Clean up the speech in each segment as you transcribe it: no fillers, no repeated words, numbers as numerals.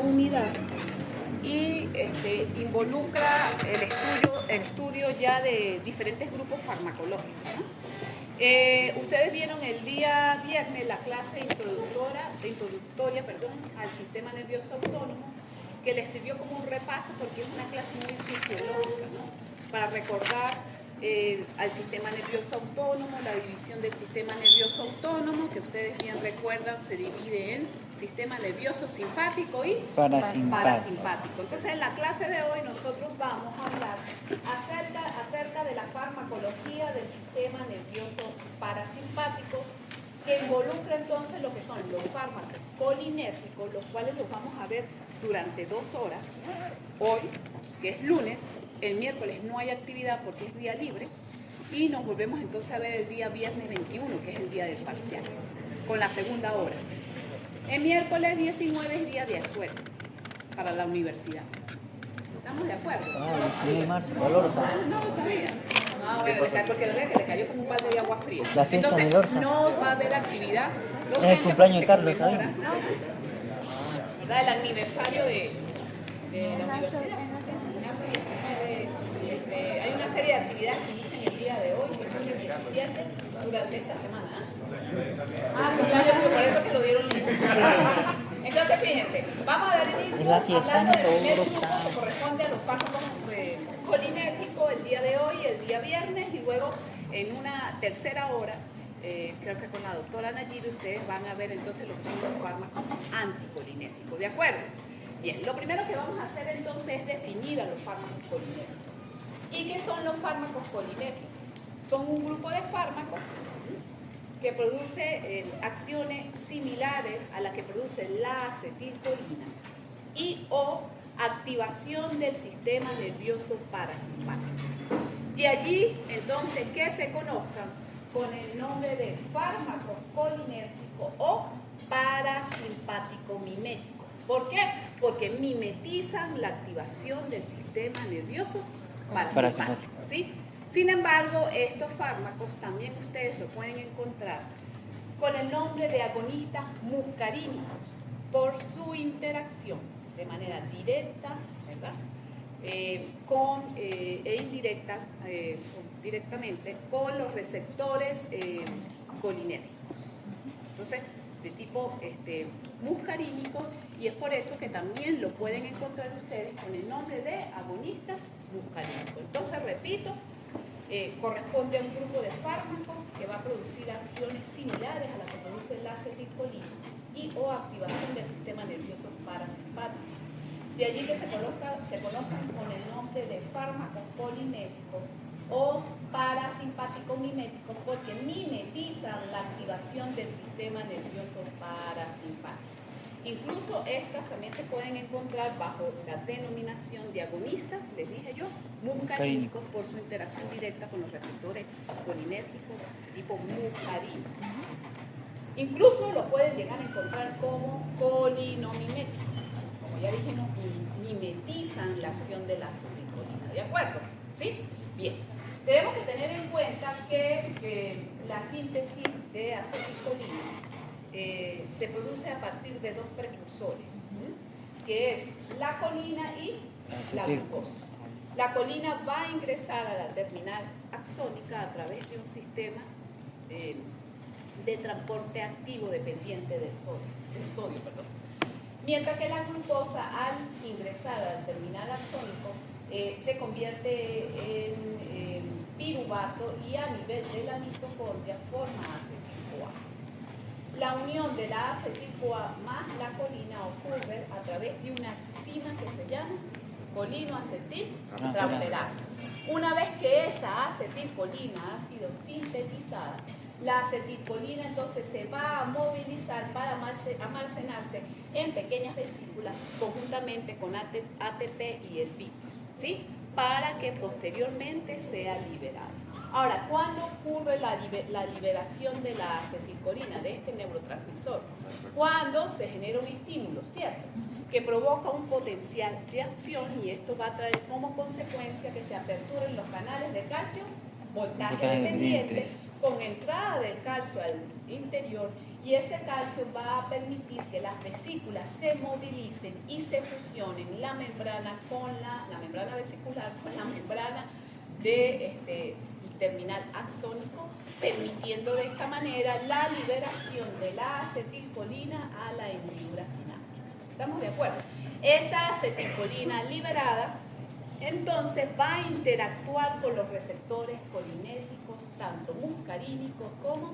unidad y involucra el estudio ya de diferentes grupos farmacológicos, ¿no? Ustedes vieron el día viernes la clase introductoria al sistema nervioso autónomo, que les sirvió como un repaso porque es una clase muy fisiológica, ¿no? Para recordar al sistema nervioso autónomo, la división del sistema nervioso autónomo, que ustedes bien recuerdan, se divide en sistema nervioso simpático y parasimpático. Entonces, en la clase de hoy nosotros vamos a hablar acerca de la farmacología del sistema nervioso parasimpático, que involucra entonces lo que son los fármacos colinérgicos, los cuales los vamos a ver durante 2 horas. Hoy, que es lunes, el miércoles no hay actividad porque es día libre, y nos volvemos entonces a ver el día viernes 21, que es el día del parcial, con la segunda hora. El miércoles 19 es día de asueto para la universidad. ¿Estamos de acuerdo? No lo sabía. Ah, bueno, porque lo veo que le cayó como un balde de agua fría. Entonces, no va a haber actividad. Es el cumpleaños de Carlos, ¿sabes? ¿Verdad? El aniversario de la universidad. Hay una serie de actividades que inician el día de hoy, que son el 17, durante esta semana. Cumpleaños, por eso que lo dieron libre. Entonces, fíjense, vamos a dar inicio hablando del primer grupo que corresponde a los fármacos colinérgicos el día de hoy, el día viernes, y luego en una tercera hora, creo que con la doctora Nayib, ustedes van a ver entonces lo que son los fármacos anticolinérgicos, ¿de acuerdo? Bien, lo primero que vamos a hacer entonces es definir a los fármacos colinérgicos. ¿Y qué son los fármacos colinérgicos? Son un grupo de fármacos que produce acciones similares a las que produce la acetilcolina y o activación del sistema nervioso parasimpático. De allí, entonces, que se conozcan con el nombre de fármaco colinérgico o parasimpático mimético. ¿Por qué? Porque mimetizan la activación del sistema nervioso parasimpático, ¿sí? Sin embargo, estos fármacos también ustedes lo pueden encontrar con el nombre de agonistas muscarínicos por su interacción de manera directa, ¿verdad? E indirecta, directamente con los receptores colinérgicos. Entonces, de tipo muscarínico, y es por eso que también lo pueden encontrar ustedes con el nombre de agonistas muscarínicos. Entonces, repito, corresponde a un grupo de fármacos que va a producir acciones similares a las que produce la acetilcolina y o activación del sistema nervioso parasimpático. De allí que se conozcan con el nombre de fármacos colinérgicos o parasimpático miméticos, porque mimetizan la activación del sistema nervioso parasimpático. Incluso estas también se pueden encontrar bajo la denominación de agonistas, les dije yo, muscarínicos, por su interacción directa con los receptores colinérgicos tipo muscarino. Incluso lo pueden llegar a encontrar como colinomiméticos. Como ya dijimos, mimetizan la acción de la acetilcolina. ¿De acuerdo? ¿Sí? Bien. Tenemos que tener en cuenta que la síntesis de acetilcolina se produce a partir de 2 precursores, que es la colina y la glucosa. La colina va a ingresar a la terminal axónica a través de un sistema de transporte activo dependiente del sodio. Mientras que la glucosa, al ingresar al terminal axónico, se convierte en piruvato y a nivel de la mitocondria forma acetil-CoA. La unión de la acetil-CoA más la colina ocurre a través de una enzima que se llama colinoacetiltransferasa. Una vez que esa acetilcolina ha sido sintetizada, la acetilcolina entonces se va a movilizar para almacenarse en pequeñas vesículas conjuntamente con ATP y el PIB, ¿sí? Para que posteriormente sea liberada. Ahora, ¿cuándo ocurre la liberación de la acetilcolina, de este neurotransmisor? Cuando se genera un estímulo, ¿cierto?, que provoca un potencial de acción, y esto va a traer como consecuencia que se aperturen los canales de calcio voltaje dependiente, con entrada del calcio al interior Y ese calcio va a permitir que las vesículas se movilicen y se fusionen la membrana con la membrana vesicular con la membrana de terminal axónico, permitiendo de esta manera la liberación de la acetilcolina a la hendidura sináptica. ¿Estamos de acuerdo? Esa acetilcolina liberada entonces va a interactuar con los receptores colinérgicos, tanto muscarínicos como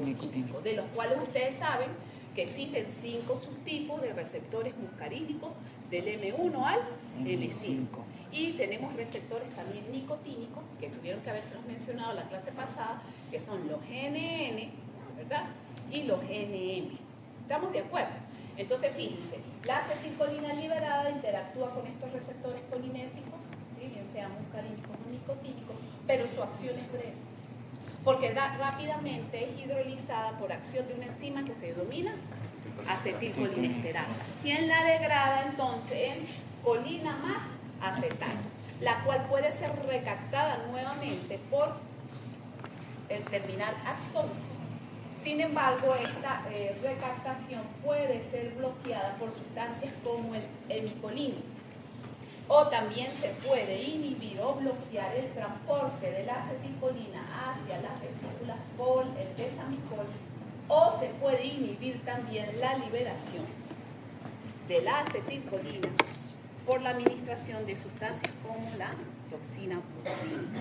nicotínicos, de los cuales ustedes saben que existen 5 subtipos de receptores muscarínicos, del M1 al M5. Y tenemos receptores también nicotínicos, que tuvieron que haberse mencionado en la clase pasada, que son los NN, ¿verdad? Y los NM. ¿Estamos de acuerdo? Entonces, fíjense, la acetilcolina liberada interactúa con estos receptores colinérgicos, ¿sí? Bien sean muscarínicos o nicotínicos, pero su acción es breve, porque rápidamente es hidrolizada por acción de una enzima que se denomina acetilcolinesterasa. ¿Quién la degrada entonces? En colina más acetato, la cual puede ser recaptada nuevamente por el terminal axónico. Sin embargo, esta recaptación puede ser bloqueada por sustancias como el hemicolino, o también se puede inhibir o bloquear el transporte de la acetilcolina hacia las vesículas por el besamicol, o se puede inhibir también la liberación de la acetilcolina por la administración de sustancias como la toxina botulínica.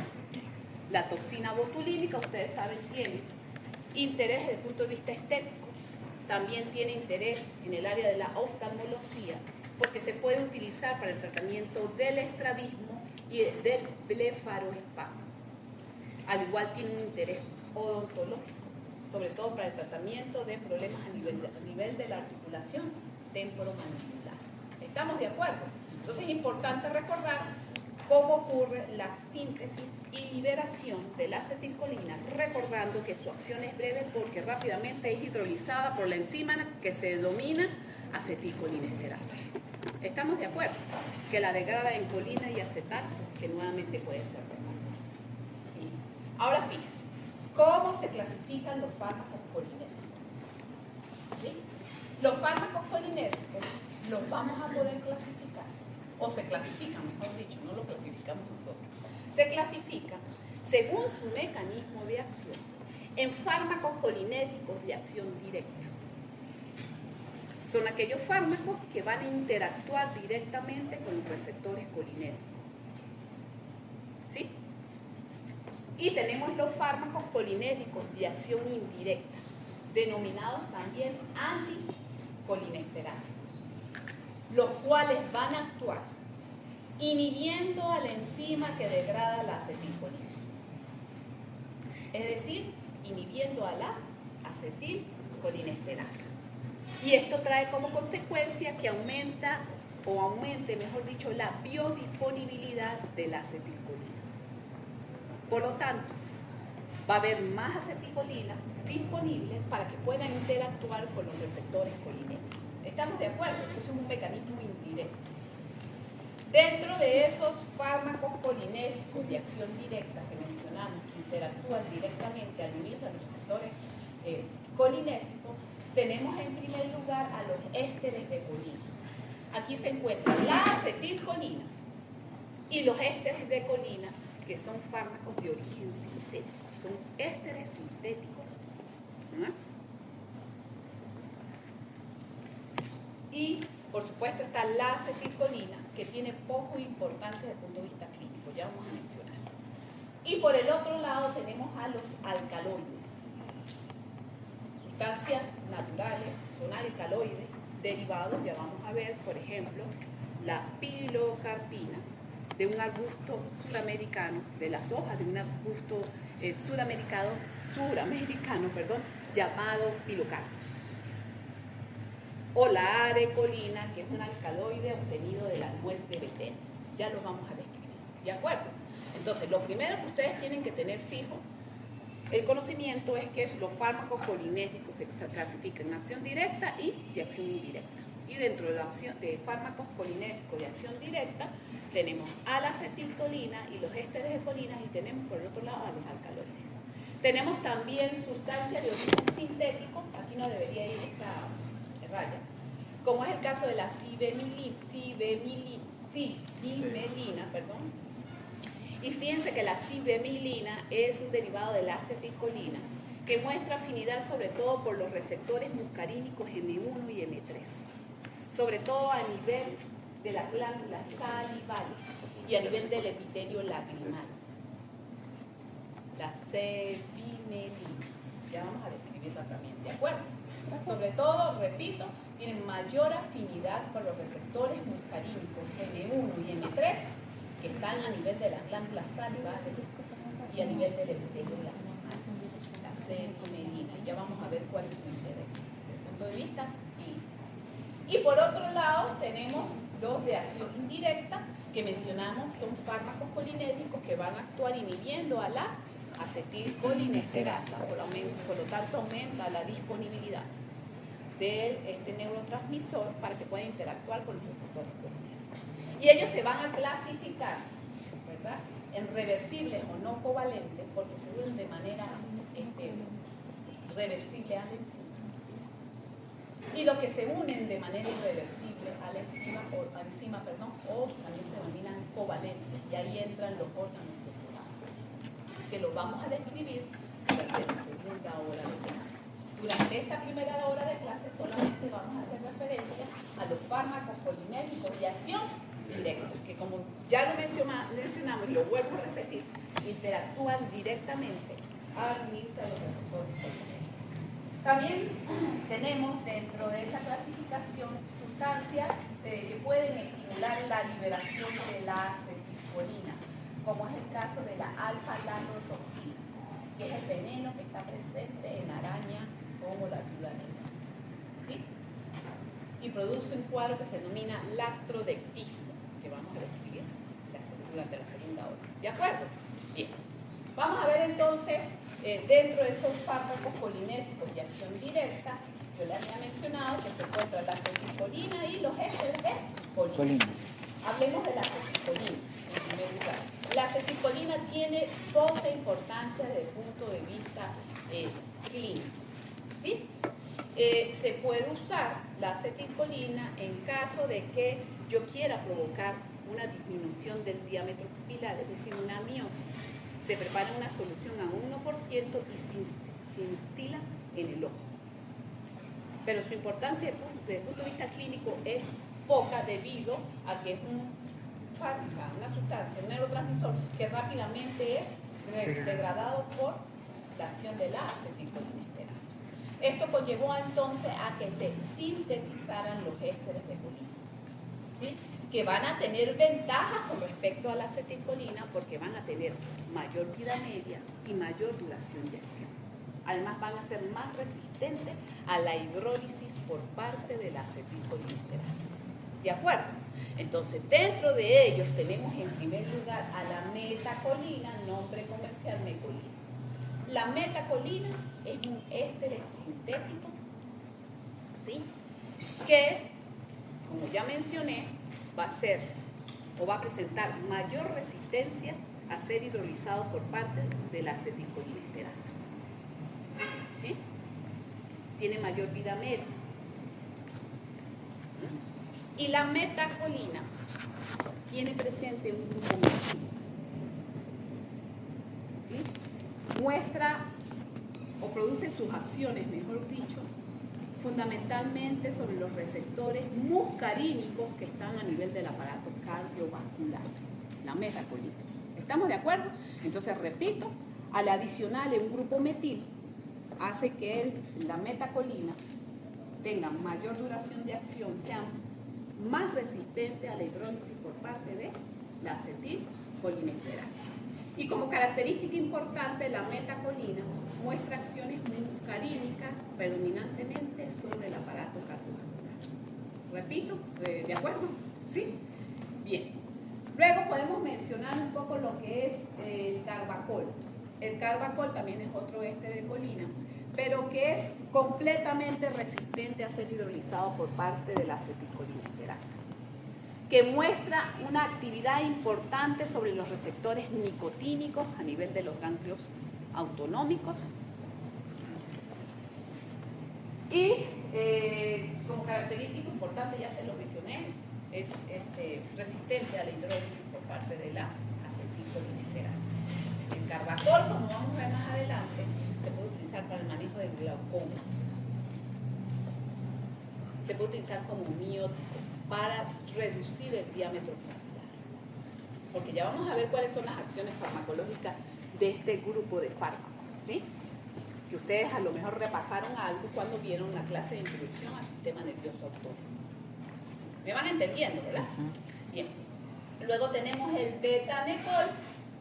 La toxina botulínica, ustedes saben, tiene interés desde el punto de vista estético, también tiene interés en el área de la oftalmología, porque se puede utilizar para el tratamiento del estrabismo y del blefaroespasmo. Al igual tiene un interés odontológico, sobre todo para el tratamiento de problemas a nivel de la articulación temporomandibular. ¿Estamos de acuerdo? Entonces es importante recordar cómo ocurre la síntesis y liberación de la acetilcolina, recordando que su acción es breve porque rápidamente es hidrolizada por la enzima que se denomina acetilcolinesterasa. ¿Estamos de acuerdo? Que la degrada en colina y acetato, que nuevamente puede ser removida. ¿Sí? Ahora fíjense, ¿cómo se clasifican los fármacos colinérgicos? ¿Sí? Los fármacos colinérgicos los vamos a poder clasificar, o se clasifican, mejor dicho, no lo clasificamos nosotros. Se clasifican según su mecanismo de acción en fármacos colinérgicos de acción directa. Son aquellos fármacos que van a interactuar directamente con los receptores colinérgicos. ¿Sí? Y tenemos los fármacos colinérgicos de acción indirecta, denominados también anticolinesterásicos, los cuales van a actuar inhibiendo a la enzima que degrada la acetilcolina. Es decir, inhibiendo a la acetilcolinesterasa. Y esto trae como consecuencia que aumente, mejor dicho, la biodisponibilidad de la acetilcolina. Por lo tanto, va a haber más acetilcolina disponible para que puedan interactuar con los receptores colinérgicos. ¿Estamos de acuerdo? Esto es un mecanismo indirecto. Dentro de esos fármacos colinérgicos de acción directa que mencionamos, que interactúan directamente al unirse a los receptores colinérgicos, tenemos en primer lugar a los ésteres de colina. Aquí se encuentra la acetilcolina y los ésteres de colina, que son fármacos de origen sintético, son ésteres sintéticos. Y, por supuesto, está la acetilcolina, que tiene poca importancia desde el punto de vista clínico, ya vamos a mencionar. Y por el otro lado tenemos a los alcaloides. Sustancias naturales, son alcaloides, derivados, ya vamos a ver, por ejemplo, la pilocarpina, de un arbusto suramericano, de las hojas de un arbusto suramericano, llamado Pilocarpus. O la arecolina, que es un alcaloide obtenido de la nuez de betel. Ya lo vamos a describir. ¿De acuerdo? Entonces, lo primero que ustedes tienen que tener fijo, el conocimiento, es que los fármacos colinérgicos se clasifican en acción directa y de acción indirecta. Y dentro de, de fármacos colinérgicos de acción directa, tenemos a la acetilcolina y los ésteres de colina, y tenemos por el otro lado a los alcaloides. Tenemos también sustancias de origen sintético, aquí no debería ir esta raya, como es el caso de la cibemelina, perdón. Y fíjense que la cibemelina es un derivado de la acetilcolina que muestra afinidad sobre todo por los receptores muscarínicos M1 y M3, sobre todo a nivel de las glándulas salivales y a nivel del epitelio lacrimal. La cevimelina, ya vamos a describirla también, ¿de acuerdo? Sobre todo, repito, tienen mayor afinidad por los receptores muscarínicos M1 y M3 que están a nivel de las glándulas salivales y a nivel del epitelio lacrimal. La cevimelina, y ya vamos a ver cuál es su interés desde el punto de vista clínico. Y por otro lado tenemos los de acción indirecta que mencionamos, son fármacos colinérgicos que van a actuar inhibiendo a la acetilcolinesterasa, por lo tanto aumenta la disponibilidad de este neurotransmisor para que pueda interactuar con los receptores colinérgicos. Y ellos se van a clasificar, ¿verdad?, en reversibles o no covalentes, porque se unen de manera reversible a la enzima. Y los que se unen de manera irreversible a la enzima, o también se denominan covalentes, y ahí entran los órganos cefalados, que los vamos a describir durante la segunda hora de clase. Durante esta primera hora de clase solamente vamos a hacer referencia a los fármacos colinérgicos de acción directa, que como ya lo mencionamos y lo vuelvo a repetir, interactúan directamente al unirse a los receptores colinérgicos. También tenemos dentro de esa clasificación sustancias que pueden estimular la liberación de la acetilcolina, como es el caso de la alfa-lanotoxina, que es el veneno que está presente en araña como la viuda negra, ¿sí? Y produce un cuadro que se denomina lactrodectismo, que vamos a describir durante la segunda hora. ¿De acuerdo? Bien. Vamos a ver entonces, dentro de esos fármacos colinérgicos de acción directa, yo les había mencionado que se encuentra la acetilcolina y los ésteres de colina. Hablemos de la acetilcolina, en primer lugar. La acetilcolina tiene poca importancia desde el punto de vista clínico, ¿sí? Se puede usar la acetilcolina en caso de que yo quiera provocar una disminución del diámetro pupilar, es decir, una miosis. Se prepara una solución a 1% y se instila en el ojo. Pero su importancia desde el punto de vista clínico es poca debido a que es una sustancia, un neurotransmisor que rápidamente es degradado por la acción de la acetilcolinesterasa. Esto conllevó entonces a que se sintetizaran los ésteres de colina, ¿sí?, que van a tener ventajas con respecto a la acetilcolina porque van a tener mayor vida media y mayor duración de acción. Además van a ser más resistentes a la hidrólisis por parte de la acetilcolinesterasa. ¿De acuerdo? Entonces, dentro de ellos tenemos en primer lugar a la metacolina, nombre comercial mecolina. La metacolina es un éster sintético, ¿sí?, que, como ya mencioné, va a presentar mayor resistencia a ser hidrolizado por parte de la acetilcolinesterasa. ¿Sí? Tiene mayor vida media. Y la metacolina tiene presente un grupo metil. ¿Sí? Muestra o produce sus acciones, mejor dicho, fundamentalmente sobre los receptores muscarínicos que están a nivel del aparato cardiovascular, la metacolina. ¿Estamos de acuerdo? Entonces, repito, al adicionarle un grupo metil, hace que la metacolina tenga mayor duración de acción, sea más resistente a la hidrólisis por parte de la acetilcolinesterasa. Y como característica importante, la metacolina muestra acciones muscarínicas predominantemente sobre el aparato cardiovascular. Repito, ¿de acuerdo? ¿Sí? Bien. Luego podemos mencionar un poco lo que es el carbacol. El carbacol también es otro éster de colina, pero que es completamente resistente a ser hidrolizado por parte de la acetilcolinesterasa, que muestra una actividad importante sobre los receptores nicotínicos a nivel de los ganglios autonómicos. Y como característica importante, ya se lo mencioné, es resistente a la hidrólisis por parte de la acetilcolinesterasa. El carbacol, como vamos a ver más adelante, se puede utilizar para el manejo del glaucoma. Se puede utilizar como miótico para reducir el diámetro ocular. Porque ya vamos a ver cuáles son las acciones farmacológicas de este grupo de fármacos, ¿sí? Que ustedes a lo mejor repasaron algo cuando vieron la clase de introducción al sistema nervioso autónomo. ¿Me van entendiendo, verdad? Bien. Luego tenemos el betamecol,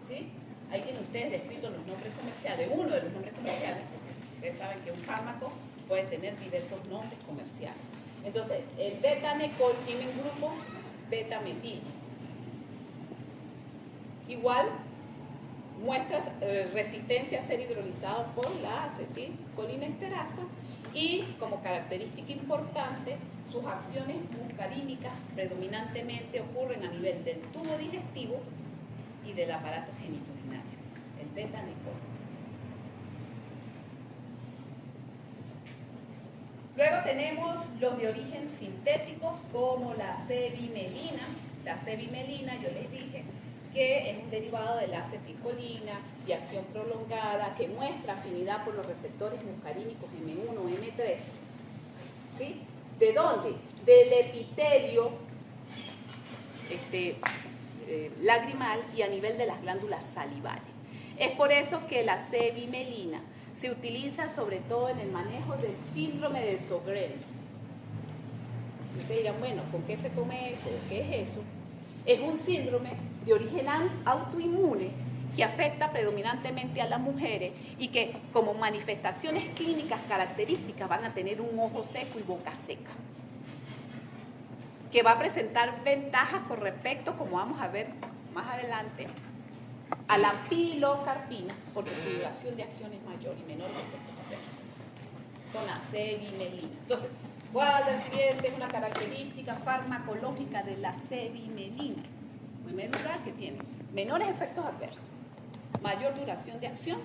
¿sí? Ahí tienen ustedes descritos los nombres comerciales, uno de los nombres comerciales, porque ustedes saben que un fármaco puede tener diversos nombres comerciales. Entonces, el betamecol tiene un grupo betametil. Igual, muestras resistencia a ser hidrolizado por la acetilcolinesterasa y, como característica importante, sus acciones muscarínicas predominantemente ocurren a nivel del tubo digestivo y del aparato genitourinario, el betamecol. Luego tenemos los de origen sintético, como la cevimelina. La cevimelina, yo les dije, que es un derivado de la acetilcolina de acción prolongada que muestra afinidad por los receptores muscarínicos M1 o M3. ¿Sí? ¿De dónde? Del epitelio lagrimal y a nivel de las glándulas salivales. Es por eso que la cevimelina se utiliza sobre todo en el manejo del síndrome del Sjögren. Ustedes dirán, bueno, ¿con qué se come eso? ¿Qué es eso? Es un síndrome de origen autoinmune que afecta predominantemente a las mujeres y que como manifestaciones clínicas características van a tener un ojo seco y boca seca, que va a presentar ventajas con respecto, como vamos a ver más adelante, a la pilocarpina, porque su duración de acción es mayor y menor que efectos adversos, con la cevimelina. Entonces, ¿cuál del siguiente es una característica farmacológica de la cevimelina? En primer lugar, que tiene menores efectos adversos, mayor duración de acción,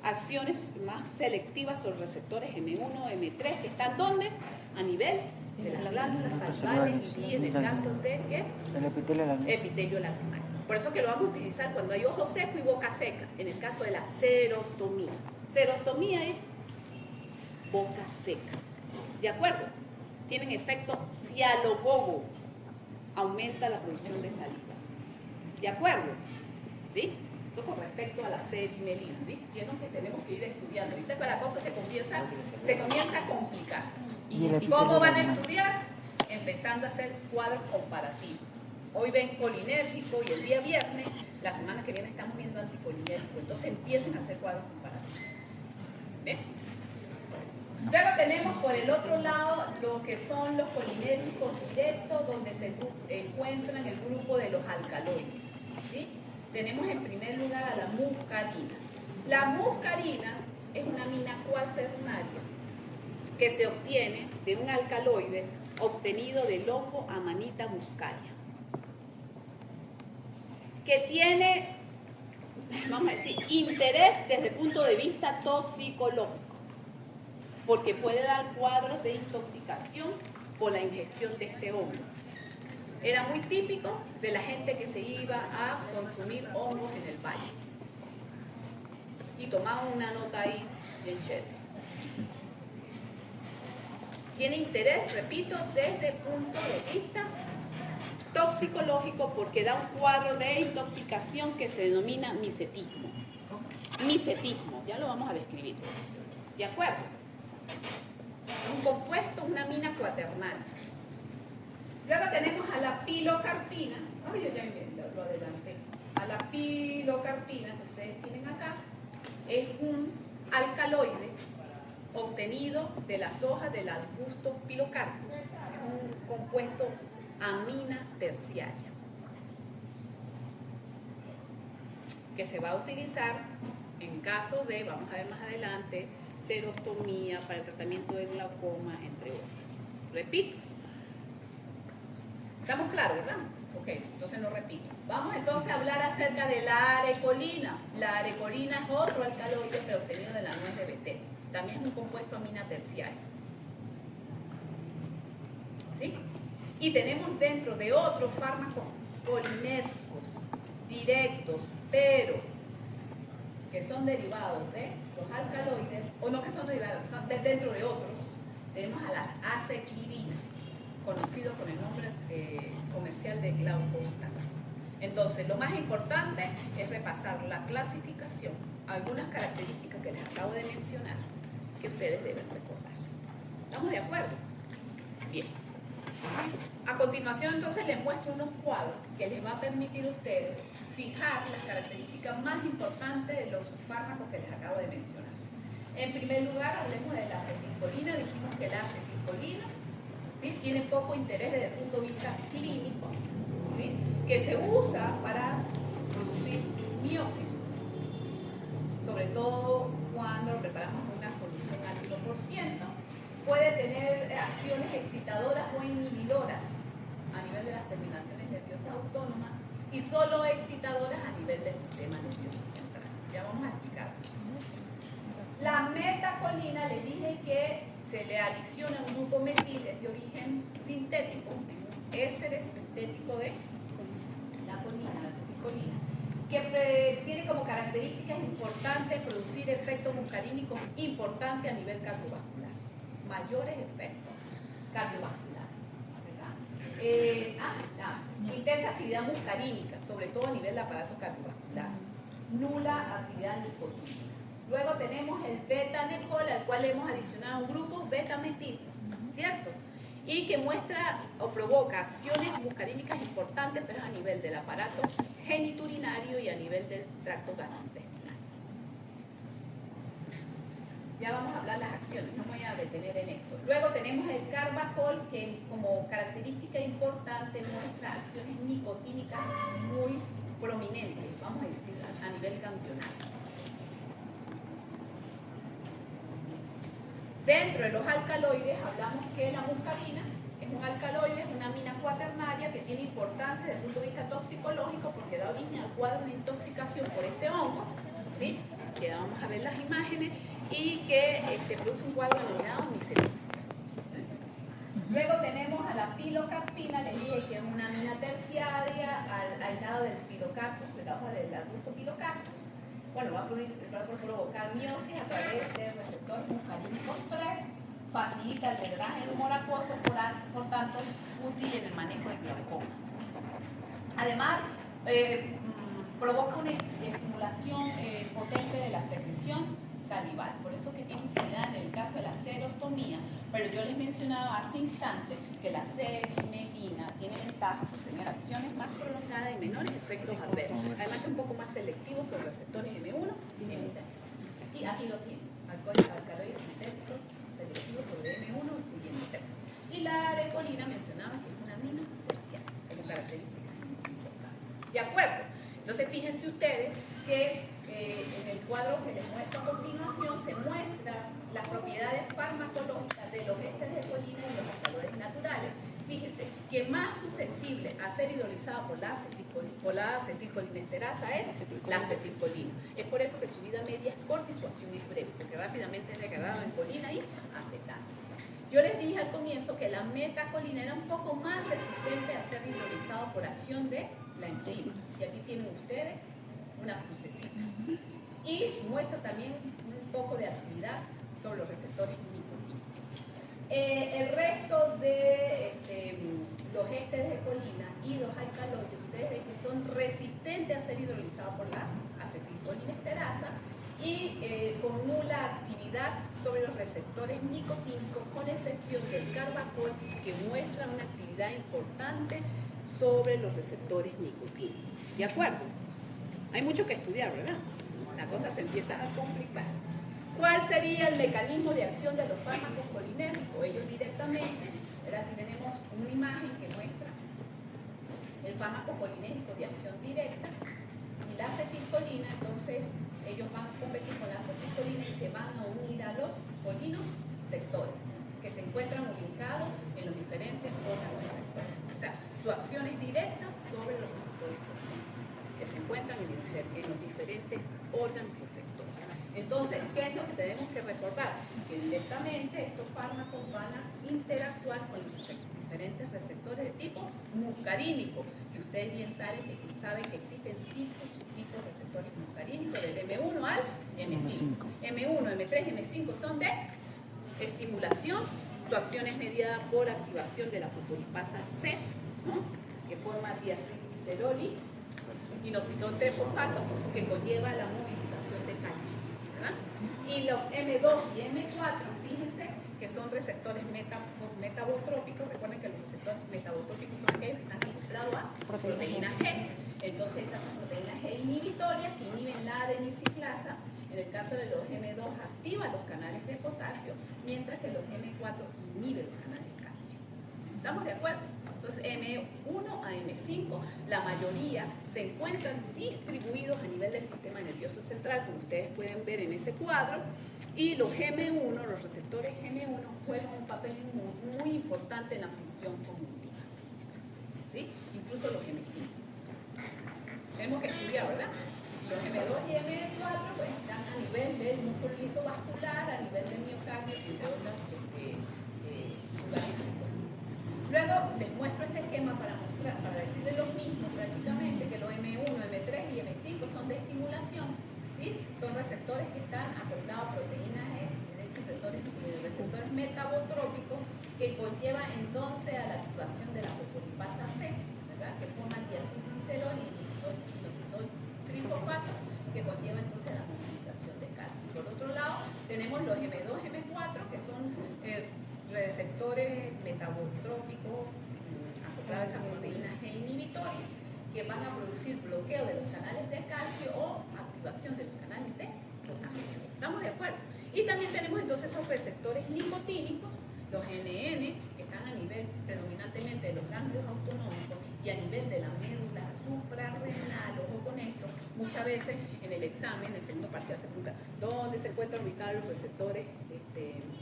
acciones más selectivas sobre receptores M1, M3, que están ¿dónde? A nivel de las glándulas salivales y en el caso de ¿qué? El Epitelio lagrimal. Por eso que lo vamos a utilizar cuando hay ojo seco y boca seca, en el caso de la serostomía. Serostomía es boca seca. ¿De acuerdo? Tienen efecto cialogogo, aumenta la producción de saliva. ¿De acuerdo? ¿Sí? Eso con respecto a la cevimelina. Vieron que tenemos que ir estudiando. Ahorita que la cosa se comienza a complicar. ¿Y cómo van a estudiar? Empezando a hacer cuadros comparativos. Hoy ven colinérgico y el día viernes, la semana que viene estamos viendo anticolinérgico. Entonces empiecen a hacer cuadros comparativos. ¿Ven? Luego tenemos por el otro lado lo que son los colinérgicos directos, donde se encuentran el grupo de los alcaloides. ¿Sí? Tenemos en primer lugar a la muscarina. La muscarina es una amina cuaternaria que se obtiene de un alcaloide obtenido del hongo Amanita muscaria, que tiene, vamos a decir, interés desde el punto de vista toxicológico, porque puede dar cuadros de intoxicación por la ingestión de este hongo. Era muy típico de la gente que se iba a consumir hongos en el valle y tomaban una nota ahí bien chévere. Tiene interés, repito, desde el punto de vista toxicológico porque da un cuadro de intoxicación que se denomina misetismo. Misetismo, ya lo vamos a describir. ¿De acuerdo? Un compuesto, una amina cuaternaria. Luego tenemos a la pilocarpina. Ay, yo ya lo adelanté. A la pilocarpina que ustedes tienen acá es un alcaloide obtenido de las hojas del arbusto Pilocarpus. Es un compuesto amina terciaria que se va a utilizar en caso de, vamos a ver más adelante, serostomía, para el tratamiento de glaucoma, entre otros. Repito. ¿Estamos claros, verdad? Ok, entonces no repito. Vamos entonces a hablar acerca de la arecolina. La arecolina es otro alcaloide, pero obtenido de la nuez de betel. También es un compuesto amina terciario. ¿Sí? Y tenemos dentro de otros fármacos colinérgicos directos, pero que son derivados de los alcaloides, o no que son derivados, son dentro de otros, tenemos a las aceclirinas, conocido con el nombre comercial de glaucostatas. Entonces, lo más importante es repasar la clasificación, algunas características que les acabo de mencionar, que ustedes deben recordar. ¿Estamos de acuerdo? Bien. A continuación, entonces, les muestro unos cuadros que les va a permitir a ustedes fijar las características más importantes de los fármacos que les acabo de mencionar. En primer lugar, hablemos de la acetilcolina. Dijimos que la acetilcolina, ¿sí?, tiene poco interés desde el punto de vista clínico, ¿sí?, que se usa para producir miosis, sobre todo cuando preparamos una solución al 1%. Puede tener acciones excitadoras o inhibidoras a nivel de las terminaciones nerviosas autónomas y solo excitadoras a nivel del sistema nervioso central. Ya vamos a explicar. La metacolina, les dije que se le adiciona un grupo metil de origen sintético, un éster sintético de la colina, la acetilcolina, que tiene como características importantes producir efectos muscarínicos importantes a nivel cardiovascular. Mayores efectos cardiovasculares, ¿verdad? La intensa actividad muscarínica, sobre todo a nivel del aparato cardiovascular. Nula actividad nicotínica. Luego tenemos el beta-anecol, al cual hemos adicionado un grupo beta-metil, ¿cierto? Y que muestra o provoca acciones muscarínicas importantes, pero a nivel del aparato geniturinario y a nivel del tracto gastrointestinal. Ya vamos a hablar las acciones, no me voy a detener en esto. Luego tenemos el carbacol, que como característica importante muestra acciones nicotínicas muy prominentes, vamos a decir, a nivel ganglionar. Dentro de los alcaloides hablamos que la muscarina es un alcaloide, es una amina cuaternaria que tiene importancia desde el punto de vista toxicológico porque da origen al cuadro de intoxicación por este hongo, ¿sí?, que vamos a ver las imágenes, y que produce un cuadro denominado micelina. Luego tenemos a la pilocarpina, les dije que es una amina terciaria al lado del pilocarpus, de la hoja del arbusto pilocarpus. Bueno, va a provocar miosis a través de receptores muscarínicos 3, facilita el drenaje del humor acuoso, por tanto, útil en el manejo de glaucoma. Además, provoca una estimulación potente de la secreción salival, por eso que tiene utilidad en el caso de la serostomía, pero yo les mencionaba hace instantes que la cevimetina tiene ventajas por tener acciones más prolongadas y menores efectos adversos, además que un poco más selectivo sobre receptores M1 y M3. Y aquí lo tienen, alcaloide sintético selectivo sobre M1 y M3. Y la arecolina mencionaba que es una amina terciaria, como característica importante. ¿De acuerdo? Entonces fíjense ustedes que en el cuadro que les muestro a continuación se muestran las propiedades farmacológicas de los ésteres de colina y los alcaloides naturales. Fíjense que más susceptible a ser hidrolizada por la acetilcolinesterasa es la acetilcolina. Es por eso que su vida media es corta y su acción es breve, porque rápidamente es degradada en colina y acetato. Yo les dije al comienzo que la metacolina era un poco más resistente a ser hidrolizado por acción de la enzima. Y aquí tienen ustedes una crucecita. Y muestra también un poco de actividad sobre los receptores nicotínicos. El resto de los ésteres de colina y los alcaloides, ustedes ven que son resistentes a ser hidrolizados por la acetilcolinesterasa y con nula actividad sobre los receptores nicotínicos, con excepción del carbacol, que muestra una actividad importante sobre los receptores nicotínicos. ¿De acuerdo? Hay mucho que estudiar, ¿verdad? La cosa se empieza a complicar. ¿Cuál sería el mecanismo de acción de los fármacos colinérgicos? Ellos directamente, ¿verdad? Aquí tenemos una imagen que muestra el fármaco colinérgico de acción directa y la acetilcolina. Entonces ellos van a competir con la acetilcolina y se van a unir a los colinos sectores que se encuentran ubicados en los diferentes órganos. O sea, Su acción es directa sobre los receptores que se encuentran en los diferentes órganos efectores. Entonces, ¿qué es lo que tenemos que recordar? Que directamente estos fármacos van a interactuar con los diferentes receptores de tipo muscarínico, que ustedes bien saben que existen 5 subtipos de receptores muscarínicos, del M1 al M5. M1, M3, M5 son de estimulación. Su acción es mediada por activación de la fosfolipasa C, ¿no?, que forma diacilglicerol, inositol trifosfato, que conlleva la movilización de calcio, ¿verdad? Y los M2 y M4, fíjense que son receptores metabotrópicos. Recuerden que los receptores metabotrópicos son aquellos que están acoplados a proteína G. Entonces, estas son proteínas G inhibitorias que inhiben la adeniciclasa. En el caso de los M2 activa los canales de potasio, mientras que los M4 inhiben los canales de calcio. ¿Estamos de acuerdo? Entonces, M1 a M5, la mayoría se encuentran distribuidos a nivel del sistema nervioso central, como ustedes pueden ver en ese cuadro, y los M1, los receptores M1, juegan un papel muy importante en la función cognitiva, ¿sí? Incluso los M5. Tenemos que estudiar, ¿verdad? Los M2 y M4 pues, están a nivel del músculo liso vascular, a nivel del miocardio, entre otras lugares. Luego les muestro este esquema para decirles lo mismo prácticamente, que los M1, M3 y M5 son de estimulación, ¿sí? Son receptores que están acoplados a proteínas G, es decir, receptores metabotrópicos que conllevan entonces a la activación de la fosfolipasa C, ¿verdad?, que forman diacilglicerol y inositol trifosfato, que conlleva entonces la movilización de calcio. Por otro lado, tenemos los M2, M4, que son receptores metabotrópicos acoplados a proteínas G inhibitorias, que van a producir bloqueo de los canales de calcio o activación de los canales de potasio. ¿Estamos de acuerdo? Y también tenemos entonces esos receptores nicotínicos, los NN, que están a nivel predominantemente de los ganglios autonómicos y a nivel de la médula suprarrenal. Ojo con esto, muchas veces en el examen, en el segundo parcial, se pregunta ¿dónde se encuentran ubicados los receptores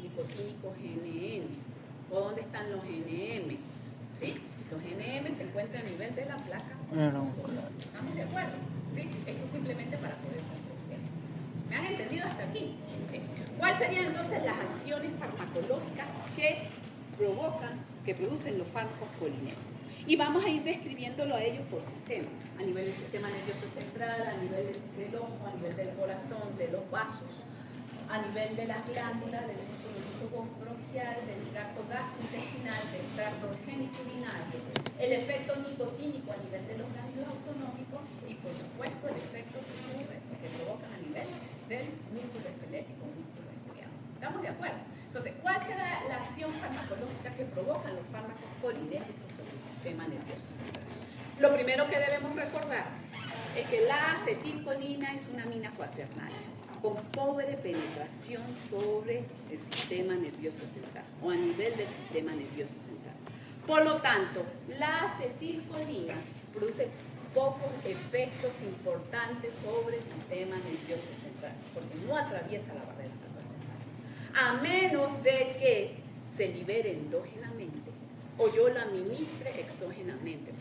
nicotínicos NN? ¿O dónde están los NM? ¿Sí? Los NM se encuentran a nivel de la placa. ¿Estamos de acuerdo? ¿Sí? Esto simplemente para poder comprender. ¿Me han entendido hasta aquí? ¿Sí? ¿Cuáles serían entonces las acciones farmacológicas que producen los fármacos colinérgicos? Y vamos a ir describiéndolo a ellos por sistema, a nivel del sistema nervioso central, a nivel del ojo, a nivel del corazón, de los vasos, a nivel de las glándulas, del músculo bronquial, del tracto gastrointestinal, del tracto geniturinario, el efecto nicotínico a nivel de los ganglios autonómicos y, por supuesto, el efecto que provocan a nivel del músculo esquelético, músculo estriado. ¿Estamos de acuerdo? Entonces, ¿cuál será la acción farmacológica que provocan los fármacos colinérgicos sobre el sistema nervioso central? Lo primero que debemos recordar es que la acetilcolina es una amina cuaternaria con pobre penetración sobre el sistema nervioso central o a nivel del sistema nervioso central. Por lo tanto, la acetilcolina produce pocos efectos importantes sobre el sistema nervioso central porque no atraviesa la barrera central, a menos de que se libere endógenamente o yo la administre exógenamente,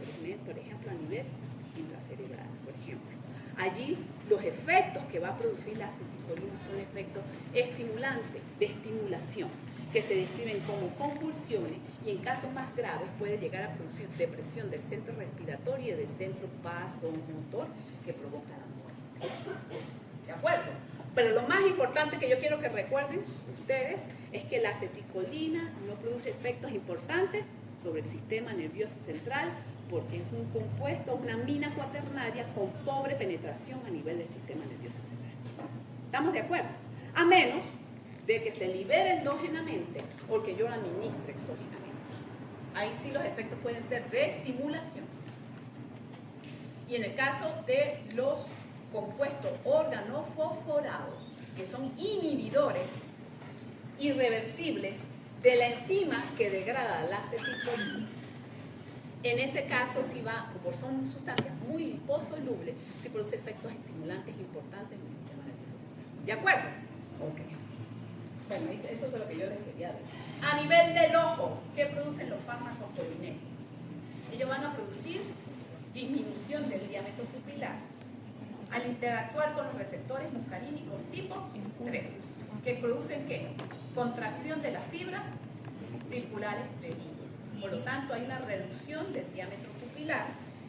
por ejemplo a nivel intracerebral, por ejemplo. Allí los efectos que va a producir la acetilcolina son efectos estimulantes, de estimulación, que se describen como convulsiones y en casos más graves puede llegar a producir depresión del centro respiratorio y del centro vasomotor que provoca la muerte. ¿De acuerdo? Pero lo más importante que yo quiero que recuerden ustedes es que la acetilcolina no produce efectos importantes sobre el sistema nervioso central porque es un compuesto, una amina cuaternaria con pobre penetración a nivel del sistema nervioso central. ¿Estamos de acuerdo? A menos de que se libere endógenamente o que yo la administre exógenamente. Ahí sí los efectos pueden ser de estimulación. Y en el caso de los compuestos organofosforados, que son inhibidores irreversibles de la enzima que degrada la acetilcolina, en ese caso sí va, como son sustancias muy liposolubles, sí produce efectos estimulantes importantes en el sistema nervioso central. ¿De acuerdo? Ok. Bueno, eso es lo que yo les quería decir. A nivel del ojo, ¿qué producen los fármacos colinérgicos? ellos van a producir disminución del diámetro pupilar al interactuar con los receptores muscarínicos tipo 3, que producen ¿qué? Contracción de las fibras circulares del iris. Por lo tanto, hay una reducción del diámetro pupilar.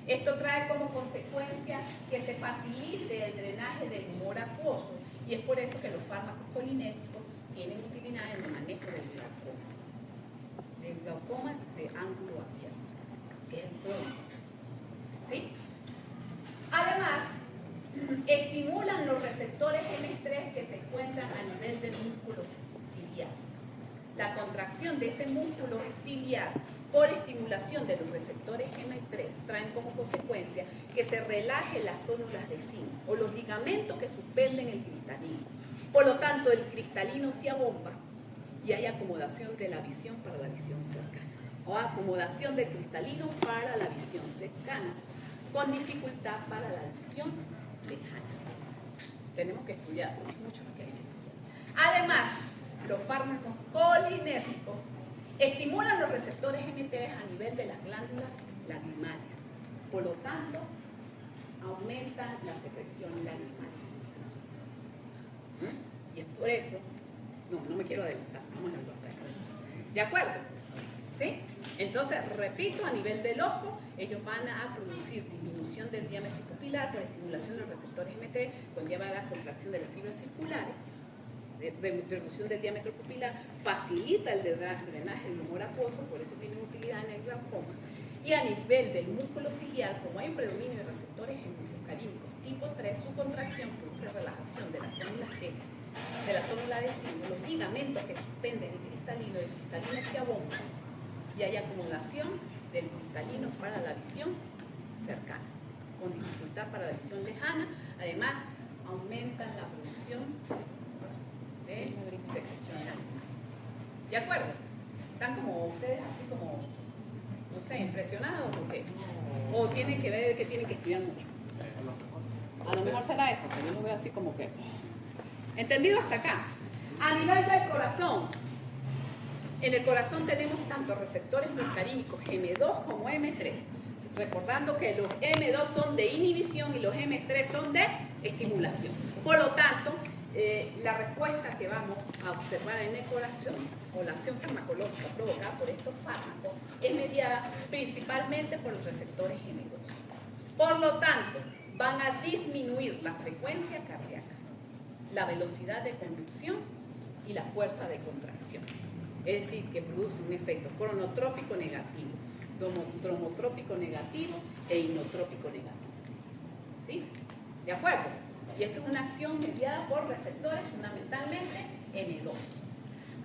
Esto trae como consecuencia que se facilite el drenaje del humor acuoso, y es por eso que los fármacos colinérgicos tienen utilidad en el manejo del glaucoma de ángulo abierto, que es el crónico. ¿Sí? Además, estimulan los receptores M3 que se encuentran a nivel del músculo ciliar. La contracción de ese músculo ciliar por estimulación de los receptores M3 traen como consecuencia que se relaje las células de zinc o los ligamentos que suspenden el cristalino. Por lo tanto, el cristalino se abomba y hay acomodación de la visión para la visión cercana, o acomodación del cristalino para la visión cercana, con dificultad para la visión lejana. Tenemos que estudiar, hay mucho que estudiar. Además, los fármacos colinérgicos estimulan los receptores M3 a nivel de las glándulas lagrimales. Por lo tanto, aumentan la secreción lagrimal. Y es por eso, no me quiero adelantar, vamos a ver. ¿De acuerdo? ¿Sí? Entonces, repito, a nivel del ojo, ellos van a producir disminución del diámetro pupilar por estimulación de los receptores M3, conlleva la contracción de las fibras circulares, reducción del diámetro pupilar, facilita el drenaje del humor acuoso, por eso tiene utilidad en el glaucoma. Y a nivel del músculo ciliar, como hay un predominio de receptores muscarínicos tipo 3, su contracción produce relajación de las células de la célula de zinc, los ligamentos que suspenden el cristalino se abomba y hay acomodación del cristalino para la visión cercana, con dificultad para la visión lejana. Además, aumentan la producción de secreción lagrimal. ¿De acuerdo? ¿Están como ustedes así como, no sé, impresionados o qué? ¿O tienen que ver que tienen que estudiar mucho? A lo mejor será eso, pero yo lo veo así como que... ¿Entendido hasta acá? A nivel del corazón, en el corazón tenemos tanto receptores muscarínicos M2 como M3. Recordando que los M2 son de inhibición y los M3 son de estimulación. Por lo tanto, la respuesta que vamos a observar en el corazón o la acción farmacológica provocada por estos fármacos es mediada principalmente por los receptores M2. Por lo tanto, van a disminuir la frecuencia cardíaca, la velocidad de conducción y la fuerza de contracción. Es decir, que produce un efecto cronotrópico negativo, dromotrópico negativo e inotrópico negativo. ¿Sí? ¿De acuerdo? Y esto es una acción mediada por receptores fundamentalmente M2.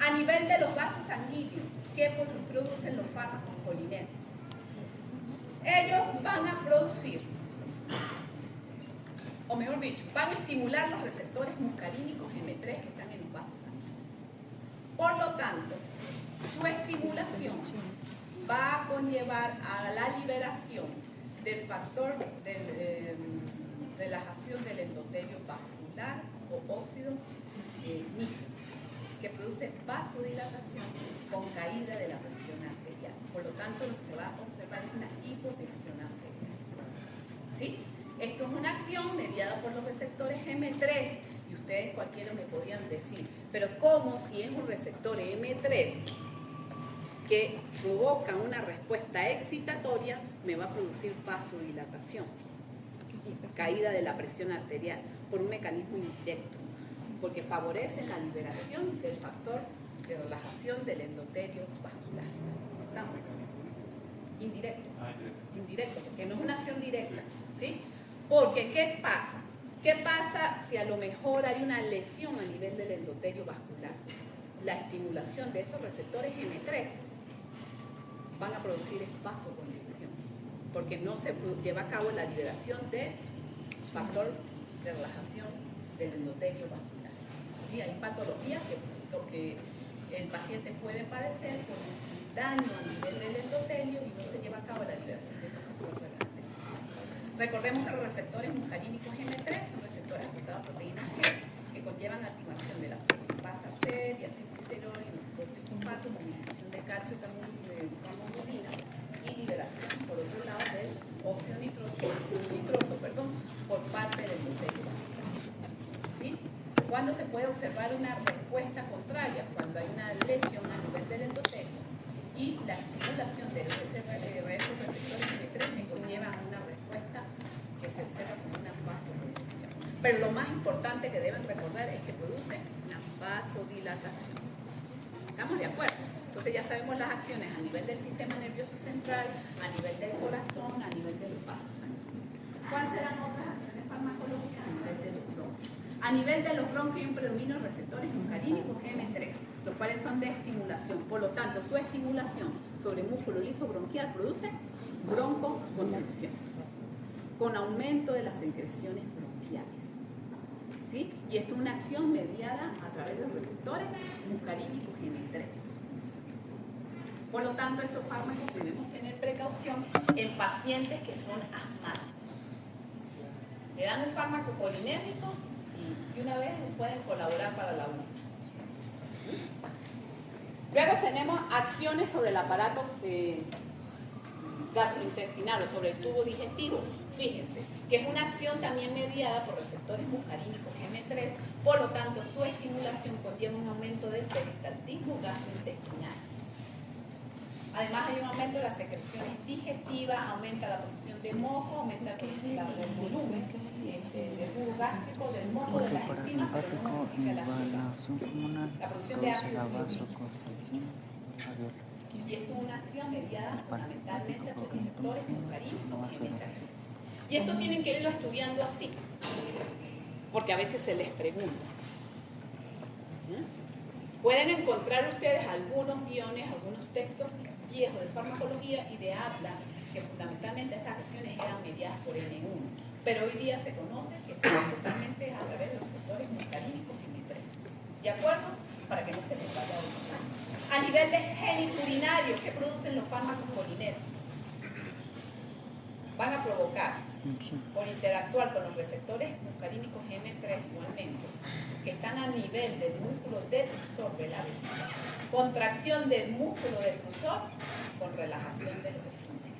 A nivel de los vasos sanguíneos, ¿qué producen los fármacos colinérgicos? Ellos van a producir, o mejor dicho, van a estimular los receptores muscarínicos M3 que están en los vasos sanguíneos. Por lo tanto, su estimulación va a conllevar a la liberación del factor de relajación del endotelio vascular o óxido nítrico, que produce vasodilatación con caída de la presión arterial. Por lo tanto, lo que se va a observar es una hipotensión arterial. ¿Sí? Esto es una acción mediada por los receptores M3 y ustedes cualquiera me podrían decir, pero ¿cómo si es un receptor M3 que provoca una respuesta excitatoria me va a producir vasodilatación y caída de la presión arterial por un mecanismo indirecto? Porque favorece la liberación del factor de relajación del endotelio vascular. ¿Estamos? Indirecto. Indirecto, porque no es una acción directa. ¿Sí? Porque, ¿qué pasa? ¿Qué pasa si a lo mejor hay una lesión a nivel del endotelio vascular? La estimulación de esos receptores M3 van a producir vasoconstricción, porque no se lleva a cabo la liberación de factor de relajación del endotelio vascular. ¿Sí? Hay patologías que el paciente puede padecer por un daño a nivel del endotelio y no se lleva a cabo la liberación de ese factor relajante. Recordemos que los receptores muscarínicos M3 son receptores afectados a proteínas G que conllevan activación de la proteína C, diacilglicerol, inositol trifosfato, movilización de calcio y carbohidratos, y liberación, por otro lado, del óxido nitroso, por parte del endotelium. ¿Sí? ¿Cuándo se puede observar una respuesta contraria? Cuando hay una lesión a nivel del endotelio y la estimulación de esos receptores G3 que conlleva una respuesta que se observa como una vasodilatación. Pero lo más importante que deben recordar es que produce una vasodilatación. ¿Estamos de acuerdo? Entonces ya sabemos las acciones a nivel del sistema nervioso central, a nivel del corazón, a nivel de los vasos sanguíneos. ¿Cuáles serán otras acciones farmacológicas a nivel de los bronquios? A nivel de los bronquios hay un predominio de receptores muscarínicos M3, los cuales son de estimulación. Por lo tanto, su estimulación sobre músculo liso bronquial produce broncoconstricción, con aumento de las secreciones bronquiales. ¿Sí? Y esto es una acción mediada a través de los receptores muscarínicos M3. Por lo tanto, estos fármacos debemos tener precaución en pacientes que son asmáticos. Le dan un fármaco colinérgico y una vez pueden colaborar para la UNA. Luego tenemos acciones sobre el aparato gastrointestinal o sobre el tubo digestivo. Fíjense que es una acción también mediada por receptores muscarínicos M3, por lo tanto su estimulación conlleva un aumento del peristaltismo gastrointestinal. Además hay un aumento de las secreciones digestivas, aumenta la producción de moco, aumenta el volumen del jugo gástrico, del moco, de las enzimas, pero no modifica el azúcar. La producción de ácido clorhídrico. Y esto es una acción mediada fundamentalmente por receptores muscarínicos M3. Y esto tienen que irlo estudiando así, porque a veces se les pregunta. Pueden encontrar ustedes algunos guiones, algunos textos viejos de farmacología y de habla que fundamentalmente estas acciones eran mediadas por N1, pero hoy día se conoce que fundamentalmente es a través de los receptores muscarínicos M3. ¿De acuerdo? Para que no se les vaya a olvidar. A nivel de geniturinarios, ¿qué producen los fármacos colinérgicos? Van a provocar, por interactuar con los receptores muscarínicos M3 igualmente, que están a nivel del músculo detrusor de la vejiga, contracción del músculo detrusor con relajación de los esfínteres.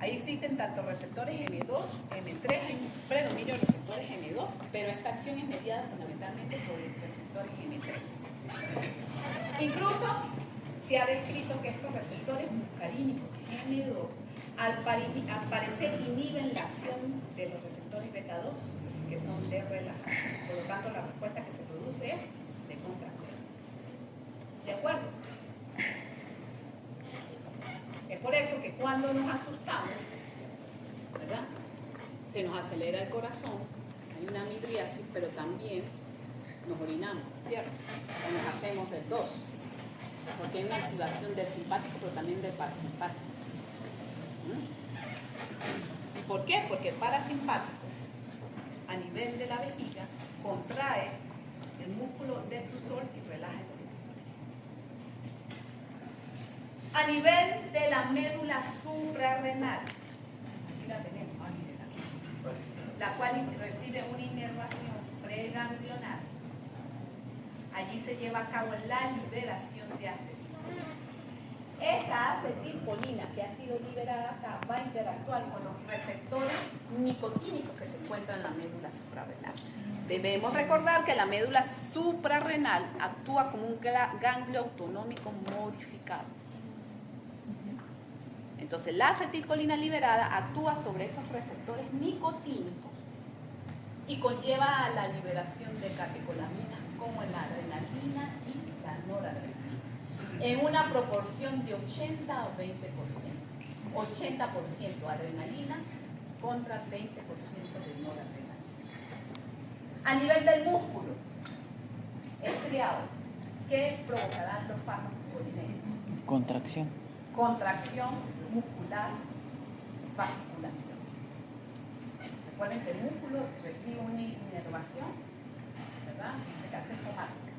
Ahí existen tanto receptores M2, M3, hay un predominio de receptores M2, pero esta acción es mediada fundamentalmente por los receptores M3. Incluso se ha descrito que estos receptores muscarínicos M2 al parecer inhiben la acción de los receptores beta 2 que son de relajación. Por lo tanto, la respuesta que se produce es de contracción. ¿De acuerdo? Es por eso que cuando nos asustamos, ¿verdad? Se nos acelera el corazón, hay una midriasis, pero también nos orinamos, ¿cierto? O nos hacemos del 2, porque hay una activación del simpático, pero también del parasimpático. ¿Y por qué? Porque el parasimpático, a nivel de la vejiga, contrae el músculo detrusor y relaja el esfínter. A nivel de la médula suprarrenal, aquí la tenemos, la cual recibe una inervación preganglionar. Allí se lleva a cabo la liberación de acetilcolina. Esa acetilcolina que ha sido liberada acá va a interactuar con los receptores nicotínicos que se encuentran en la médula suprarrenal. Debemos recordar que la médula suprarrenal actúa como un ganglio autonómico modificado. Entonces, la acetilcolina liberada actúa sobre esos receptores nicotínicos y conlleva a la liberación de catecolaminas como la adrenalina y la noradrenalina, en una proporción de 80 a 20%. 80% adrenalina contra 20% de noradrenalina. A nivel del músculo estriado, ¿qué provocarán los fármacos colinérgicos? Contracción. Contracción muscular, fasciculación. Recuerden que el músculo recibe una inervación, ¿verdad? En este caso es somática.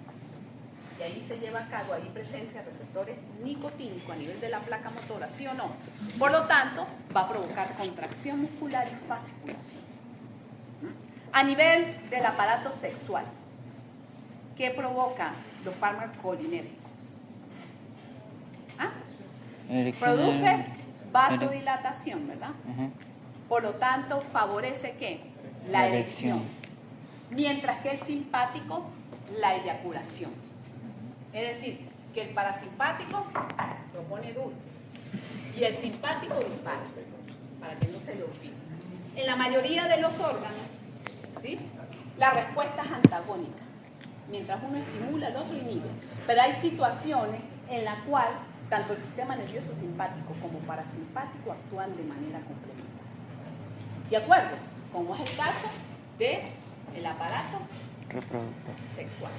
Y ahí se lleva a cabo, ahí presencia de receptores nicotínicos a nivel de la placa motora, ¿sí o no? Por lo tanto, va a provocar contracción muscular y fasciculación. A nivel del aparato sexual, ¿qué provoca los fármacos colinérgicos? ¿Ah? Produce vasodilatación, ¿verdad? Por lo tanto, favorece ¿qué? La erección. Mientras que el simpático, la eyaculación. Es decir, que el parasimpático lo pone duro y el simpático dispara, para que no se lo olvide. En la mayoría de los órganos, ¿sí?, la respuesta es antagónica. Mientras uno estimula, el otro inhibe. Pero hay situaciones en las cuales tanto el sistema nervioso simpático como parasimpático actúan de manera complementaria. ¿De acuerdo? Como es el caso del aparato sexual.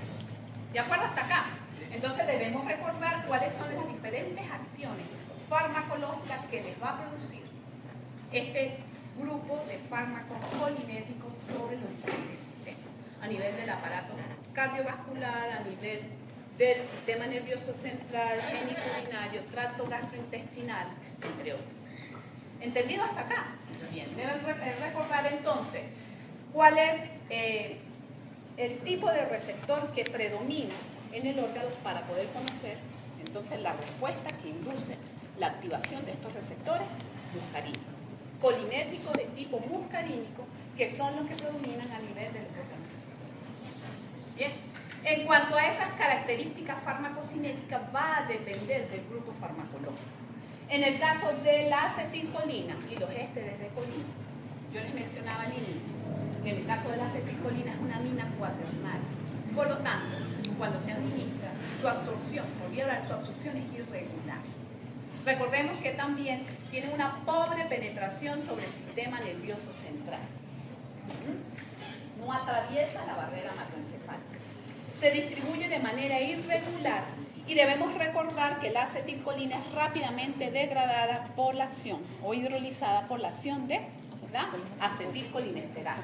¿De acuerdo hasta acá? Entonces debemos recordar cuáles son las diferentes acciones farmacológicas que les va a producir este grupo de fármacos colinérgicos sobre los diferentes sistemas, a nivel del aparato cardiovascular, a nivel del sistema nervioso central, geniturinario, tracto gastrointestinal, entre otros. ¿Entendido hasta acá? Bien, deben recordar entonces cuál es el tipo de receptor que predomina en el órgano para poder conocer entonces la respuesta que induce la activación de estos receptores muscarínicos. Colinérgicos de tipo muscarínico, que son los que predominan a nivel del órgano. Bien, en cuanto a esas características farmacocinéticas va a depender del grupo farmacológico. En el caso de la acetilcolina y los ésteres de colina, yo les mencionaba al inicio que en el caso de la acetilcolina es una amina cuaternal. Por lo tanto, cuando se administra, su absorción, por vía oral, su absorción es irregular. Recordemos que también tiene una pobre penetración sobre el sistema nervioso central. No atraviesa la barrera hematoencefálica. Se distribuye de manera irregular y debemos recordar que la acetilcolina es rápidamente degradada por la acción o hidrolizada por la acción de acetilcolinesterasa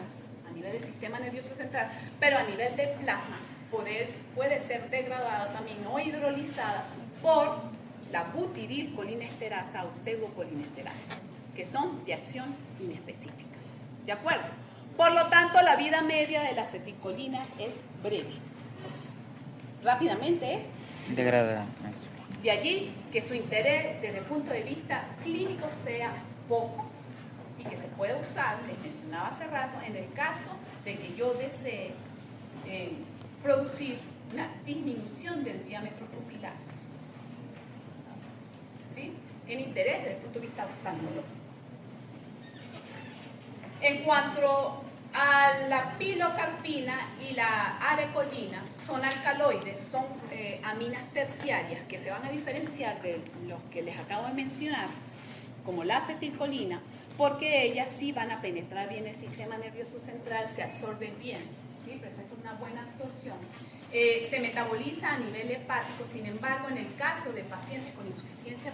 a nivel del sistema nervioso central, pero a nivel de plasma puede ser degradada también o hidrolizada por la butidilcolinesterasa o pseudocolinesterasa, que son de acción inespecífica. ¿De acuerdo? Por lo tanto, la vida media de la acetilcolina es breve. Rápidamente es degradada. De allí que su interés desde el punto de vista clínico sea poco y que se puede usar, les mencionaba hace rato, en el caso de que yo desee producir una disminución del diámetro pupilar. ¿Sí? Tiene interés desde el punto de vista oftalmológico. En cuanto a la pilocarpina y la arecolina, son alcaloides, son aminas terciarias que se van a diferenciar de los que les acabo de mencionar, como la acetilcolina, porque ellas sí van a penetrar bien el sistema nervioso central, se absorben bien, ¿sí? Presentan una buena absorción. Se metaboliza a nivel hepático, sin embargo, en el caso de pacientes con insuficiencia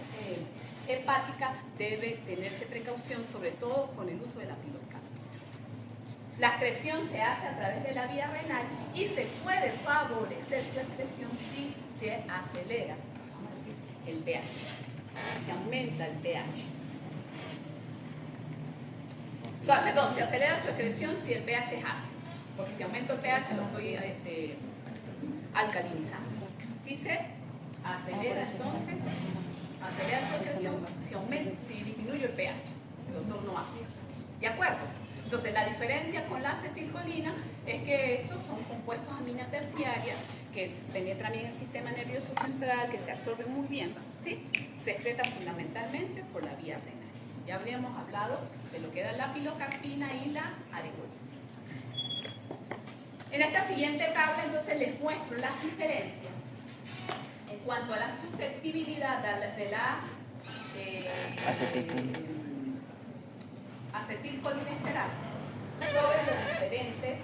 hepática, debe tenerse precaución, sobre todo con el uso de la pilocarpina. La excreción se hace a través de la vía renal y se puede favorecer su excreción si se acelera, vamos a decir, el pH, se aumenta el pH. Perdón, se acelera su excreción si el pH es ácido, porque si aumento el pH lo estoy alcalinizando. Si se acelera entonces, acelera su excreción si disminuye el pH, el torno ácido. ¿De acuerdo? Entonces, la diferencia con la acetilcolina es que estos son compuestos aminas terciarias que penetran bien el sistema nervioso central, que se absorben muy bien, ¿sí? Se excretan fundamentalmente por la vía renal. Ya habríamos hablado de lo que era la pilocarpina y la arecolina. En esta siguiente tabla, entonces, les muestro las diferencias en cuanto a la susceptibilidad de la acetilcolinesterasa sobre los diferentes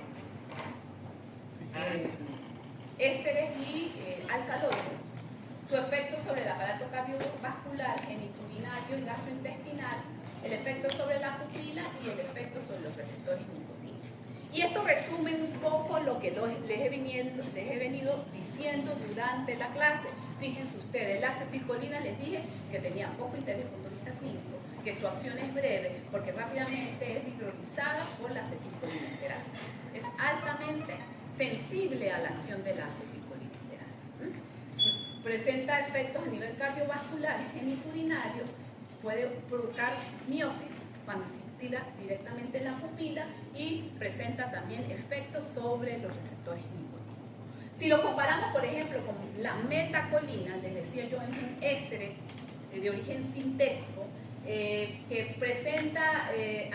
ésteres y alcaloides, su efecto sobre el aparato cardiovascular, geniturinario y gastrointestinal, el efecto sobre la pupila y el efecto sobre los receptores nicotínicos. Y esto resume un poco lo que les he venido diciendo durante la clase. Fíjense ustedes, la acetilcolina les dije que tenía poco interés desde el punto de vista clínico, que su acción es breve porque rápidamente es hidrolizada por la acetilcolinesterasa. Es altamente sensible a la acción de la acetilcolinesterasa. Presenta efectos a nivel cardiovascular y genitourinario, puede provocar miosis cuando se instila directamente en la pupila y presenta también efectos sobre los receptores nicotínicos. Si lo comparamos, por ejemplo, con la metacolina, les decía yo, es un éster de origen sintético que presenta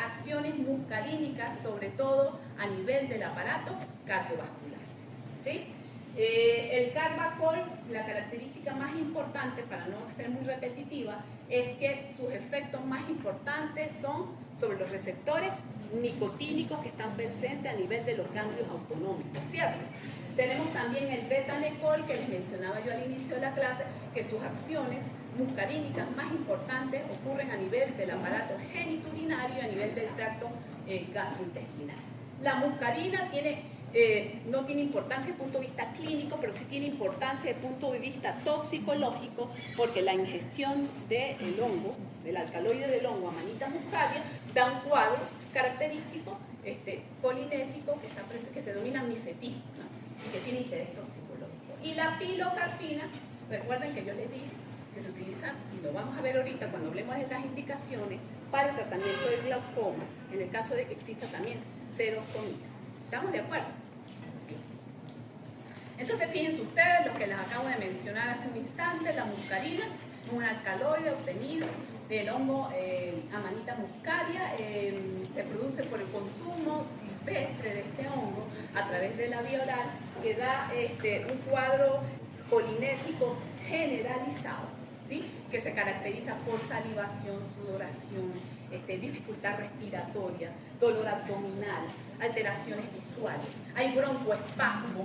acciones muscarínicas, sobre todo a nivel del aparato cardiovascular. ¿Sí? El carbacol, la característica más importante, para no ser muy repetitiva, es que sus efectos más importantes son sobre los receptores nicotínicos que están presentes a nivel de los ganglios autonómicos, ¿cierto? Tenemos también el beta-necol, que les mencionaba yo al inicio de la clase, que sus acciones muscarínicas más importantes ocurren a nivel del aparato genitourinario y a nivel del tracto gastrointestinal. La muscarina no tiene importancia desde el punto de vista clínico, pero sí tiene importancia desde el punto de vista toxicológico, porque la ingestión del hongo, del alcaloide del hongo, Amanita muscaria, da un cuadro característico colinético que se denomina micetismo, ¿no? Y que tiene interés toxicológico. Y la pilocarpina, recuerden que yo les dije que se utiliza, y lo vamos a ver ahorita cuando hablemos de las indicaciones, para el tratamiento del glaucoma, en el caso de que exista también xerostomía. ¿Estamos de acuerdo? Bien. Entonces, fíjense ustedes lo que les acabo de mencionar hace un instante: la muscarina, un alcaloide obtenido del hongo Amanita muscaria, se produce por el consumo silvestre de este hongo a través de la vía oral, que da un cuadro colinético generalizado, ¿sí? Que se caracteriza por salivación, sudoración, dificultad respiratoria, dolor abdominal, alteraciones visuales, hay broncoespasmo,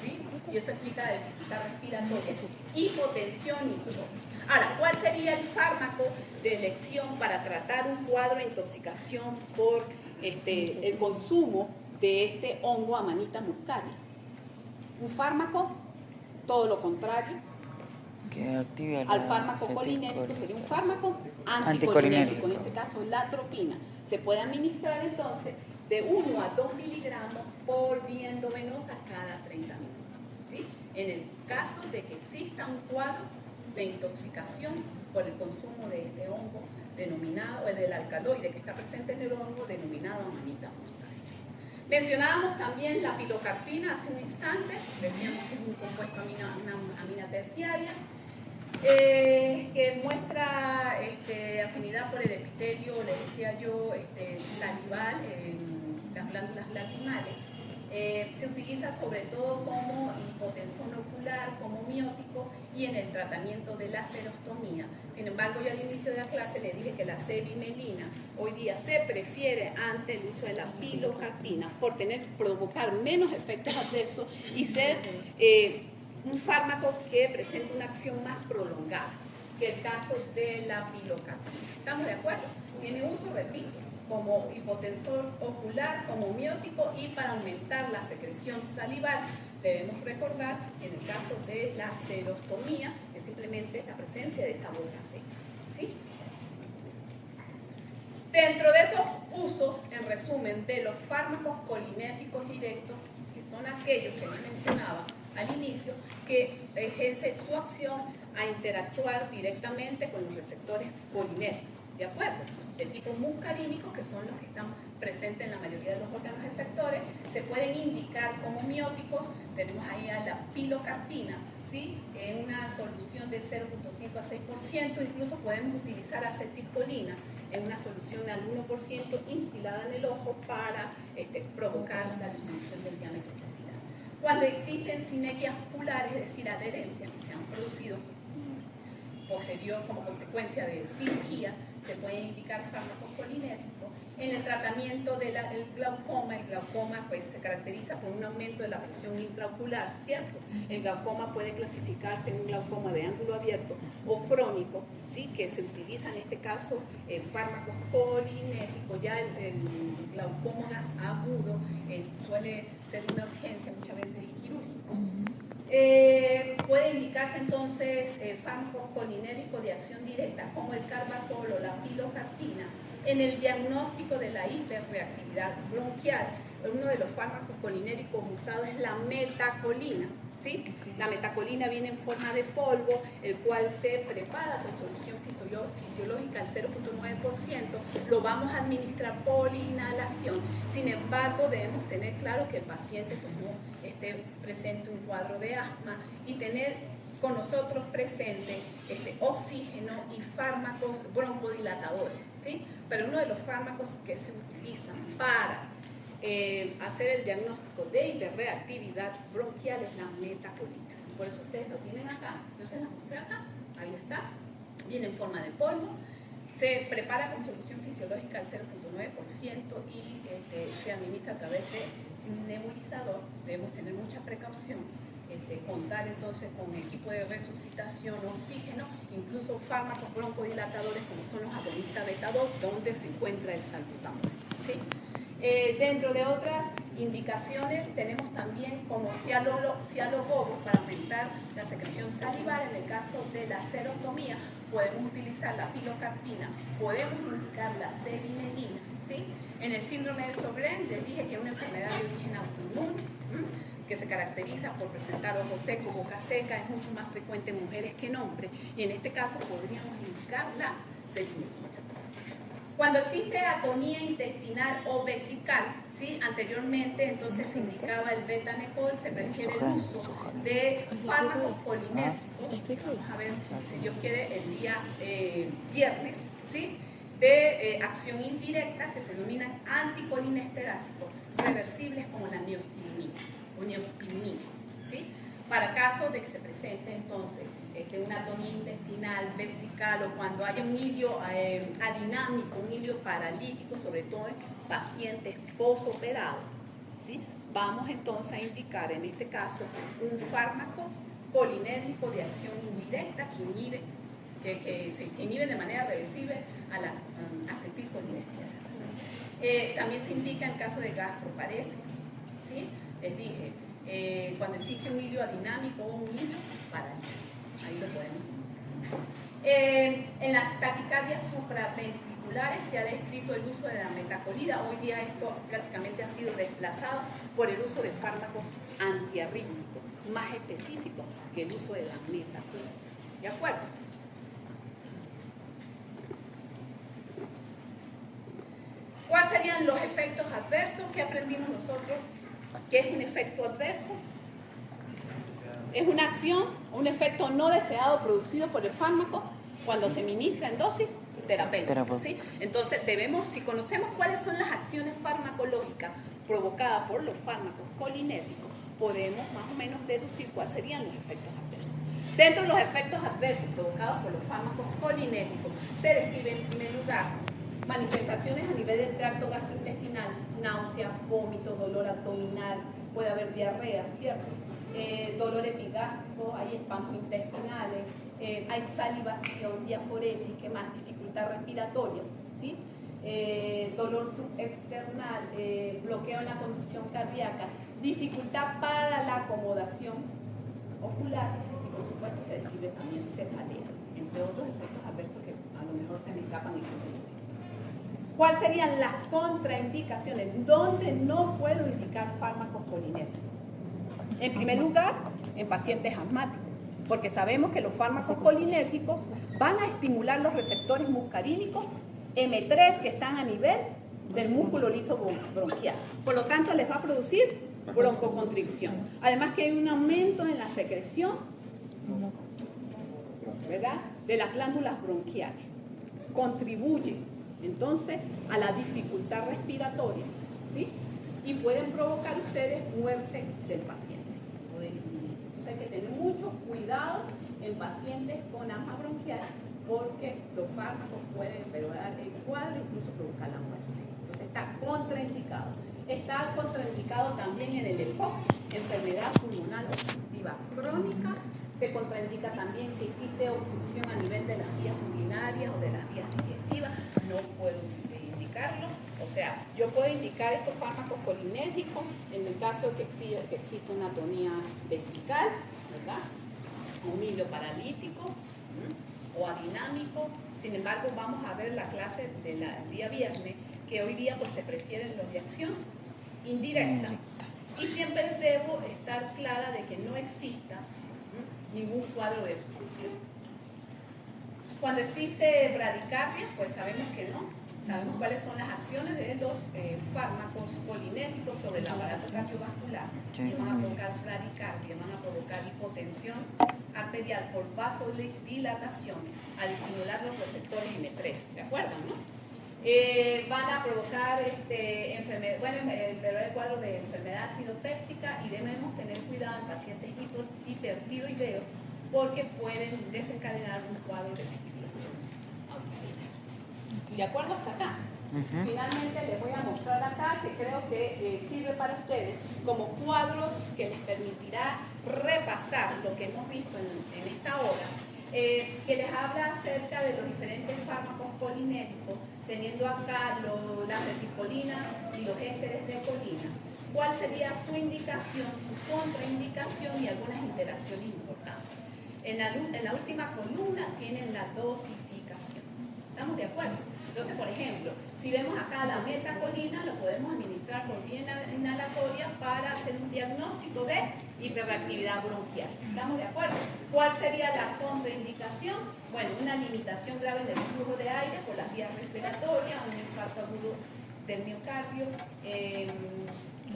¿sí? Y eso explica la dificultad respiratoria, hipotensión y dolor. Ahora, ¿cuál sería el fármaco de elección para tratar un cuadro de intoxicación por el consumo de este hongo Amanita muscaria? Un fármaco, todo lo contrario al fármaco colinérico, sería un fármaco anticolinérico, en este caso la atropina. Se puede administrar entonces de 1 a 2 miligramos por vía endovenosa cada 30 minutos, ¿sí? En el caso de que exista un cuadro de intoxicación por el consumo de este hongo denominado, el del alcaloide que está presente en el hongo denominado Amanita muscaria. Mencionábamos también la pilocarpina hace un instante, decíamos que es un compuesto amina terciaria, que muestra afinidad por el epitelio, les decía yo, salival, las glándulas lacrimales. Se utiliza sobre todo como hipotensón ocular, como miótico y en el tratamiento de la xerostomía. Sin embargo, yo al inicio de la clase le dije que la cevimelina hoy día se prefiere ante el uso de la pilocarpina por provocar menos efectos adversos y ser un fármaco que presenta una acción más prolongada que el caso de la pilocarpina. ¿Estamos de acuerdo? Tiene uso, repito, como hipotensor ocular, como miótico y para aumentar la secreción salival. Debemos recordar, en el caso de la xerostomía, es simplemente la presencia de esa boca seca, ¿sí? Dentro de esos usos, en resumen, de los fármacos colinérgicos directos, que son aquellos que les mencionaba al inicio, que ejerce su acción a interactuar directamente con los receptores colinérgicos, ¿de acuerdo? De tipo muscarínico, que son los que están presentes en la mayoría de los órganos efectores, se pueden indicar como mióticos. Tenemos ahí a la pilocarpina, ¿sí? En una solución de 0.5 a 6%, incluso podemos utilizar acetilcolina en una solución al 1% instilada en el ojo para provocar la disminución del diámetro pupilar. Cuando existen sinergias oculares, es decir, adherencias que se han producido posterior como consecuencia de cirugía, se pueden indicar fármacos colinérgicos. En el tratamiento del glaucoma, el glaucoma pues, se caracteriza por un aumento de la presión intraocular, ¿cierto? El glaucoma puede clasificarse en un glaucoma de ángulo abierto o crónico, ¿sí? Que se utiliza en este caso fármacos colinérgicos. Ya el glaucoma agudo suele ser una urgencia, muchas veces quirúrgico. Puede indicarse entonces fármacos colinérgicos de acción directa como el carbacol o la pilocarpina en el diagnóstico de la hiperreactividad bronquial. uno de los fármacos colinéricos usados es la metacolina. ¿Sí? La metacolina viene en forma de polvo, el cual se prepara con solución fisiológica al 0.9%, lo vamos a administrar por inhalación. Sin embargo, debemos tener claro que el paciente pues, no esté presente un cuadro de asma y tener con nosotros presente oxígeno y fármacos broncodilatadores. ¿Sí? Pero uno de los fármacos que se utilizan para hacer el diagnóstico de hiperreactividad bronquial es la metacolina. Por eso ustedes lo tienen acá, yo se las mostré acá, ahí está, viene en forma de polvo, se prepara con solución fisiológica al 0.9% y se administra a través de un nebulizador. Debemos tener mucha precaución, contar entonces con equipo de resucitación, oxígeno, incluso fármacos broncodilatadores como son los agonistas beta-2, donde se encuentra el salbutamol. ¿Sí? Dentro de otras indicaciones tenemos también como cialogobos para aumentar la secreción salival. En el caso de la serotomía podemos utilizar la pilocarpina, podemos indicar la cevimelina. ¿Sí? En el síndrome de Sjögren les dije que es una enfermedad de origen autoinmune que se caracteriza por presentar ojos secos, boca seca, es mucho más frecuente en mujeres que en hombres y en este caso podríamos indicar la cevimelina. Cuando existe atonía intestinal o vesical, ¿sí? Anteriormente entonces se indicaba el betanecol, se prefiere el uso de fármacos colinérgicos, vamos a ver si Dios quiere el día viernes, ¿sí? De acción indirecta que se denominan anticolinesteráticos reversibles como la neostigmina o neostigmina, ¿sí? Para caso de que se presente entonces una atonía intestinal, vesical o cuando haya un ilio adinámico, un ilio paralítico, sobre todo en pacientes posoperados, ¿sí? Vamos entonces a indicar en este caso un fármaco colinérgico de acción indirecta que se inhibe de manera reversible a la acetilcolinesterasa. También se indica en caso de gastroparesia, ¿sí? Les dije, cuando existe un hilio adinámico o un hilio paralítico. Ahí lo podemos. En las taquicardias supraventriculares se ha descrito el uso de la metacolina. Hoy día esto prácticamente ha sido desplazado por el uso de fármacos antiarrítmicos, más específicos que el uso de la metacolina. ¿De acuerdo? ¿Cuáles serían los efectos adversos? ¿Qué aprendimos nosotros? ¿Qué es un efecto adverso? Es una acción o un efecto no deseado producido por el fármaco cuando se administra en dosis terapéutica. ¿Sí? Entonces si conocemos cuáles son las acciones farmacológicas provocadas por los fármacos colinérgicos, podemos más o menos deducir cuáles serían los efectos adversos. Dentro de los efectos adversos provocados por los fármacos colinérgicos se describen en primer lugar manifestaciones a nivel del tracto gastrointestinal, náusea, vómito, dolor abdominal, puede haber diarrea, ¿cierto? Dolor epigástrico, hay espasmos intestinales, hay salivación, diaforesis, ¿qué más? Dificultad respiratoria, ¿sí? Dolor subexternal, bloqueo en la conducción cardíaca, dificultad para la acomodación ocular y por supuesto se describe también cefalea, entre otros efectos adversos que a lo mejor se me escapan en este momento. ¿Cuáles serían las contraindicaciones? ¿Dónde no puedo indicar fármacos colinérgicos? En primer lugar, en pacientes asmáticos, porque sabemos que los fármacos colinérgicos van a estimular los receptores muscarínicos M3 que están a nivel del músculo liso bronquial. Por lo tanto, les va a producir broncoconstricción. Además que hay un aumento en la secreción, ¿verdad?, de las glándulas bronquiales. Contribuye entonces a la dificultad respiratoria, ¿sí? Y pueden provocar ustedes muerte del paciente o del individuo. Entonces hay que tener mucho cuidado en pacientes con asma bronquial porque los fármacos pueden empeorar el cuadro e incluso provocar la muerte. Entonces está contraindicado. Está contraindicado también en el EPOC, enfermedad pulmonar obstructiva crónica. Se contraindica también si existe obstrucción a nivel de las vías urinarias o de las vías digestivas. No puedo indicarlo. O sea, yo puedo indicar estos fármacos colinérgicos en el caso de que exista una atonía vesical, ¿verdad? Un hilio paralítico o adinámico. Sin embargo, vamos a ver la clase del día viernes, que hoy día pues se prefieren los de acción indirecta. Y siempre debo estar clara de que no exista ningún cuadro de obstrucción. Cuando existe bradicardia, pues sabemos que no. Sabemos cuáles son las acciones de los fármacos colinérgicos sobre el aparato cardiovascular. Ellos van a provocar bradicardia, van a provocar hipotensión arterial por vasodilatación al estimular los receptores M3. ¿De acuerdo, no? Van a provocar enfermedad, bueno, el cuadro de enfermedad acidopéptica, y debemos tener cuidado en pacientes hipertiroideos porque pueden desencadenar un cuadro de fibrilación auricular. ¿De acuerdo hasta acá? Finalmente les voy a mostrar acá, que creo que sirve para ustedes como cuadros que les permitirá repasar lo que hemos visto en esta hora, que les habla acerca de los diferentes fármacos colinérgicos, teniendo acá la acetilcolina y los ésteres de colina. ¿Cuál sería su indicación, su contraindicación y algunas interacciones importantes? En la última columna tienen la dosificación. ¿Estamos de acuerdo? Entonces, por ejemplo, si vemos acá la metacolina, lo podemos administrar por vía inhalatoria para hacer un diagnóstico de hiperreactividad bronquial. ¿Estamos de acuerdo? ¿Cuál sería la contraindicación? Bueno, una limitación grave en el flujo de aire por las vías respiratorias, un infarto agudo del miocardio,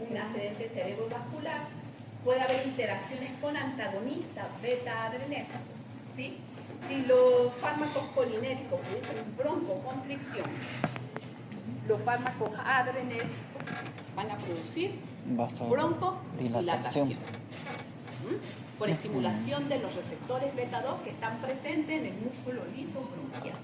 un accidente cerebrovascular. Puede haber interacciones con antagonistas beta-adrenérgicos, ¿sí? Si los fármacos colinérgicos producen broncoconstricción, los fármacos adrenérgicos van a producir broncodilatación por estimulación de los receptores beta-2 que están presentes en el músculo liso bronquial.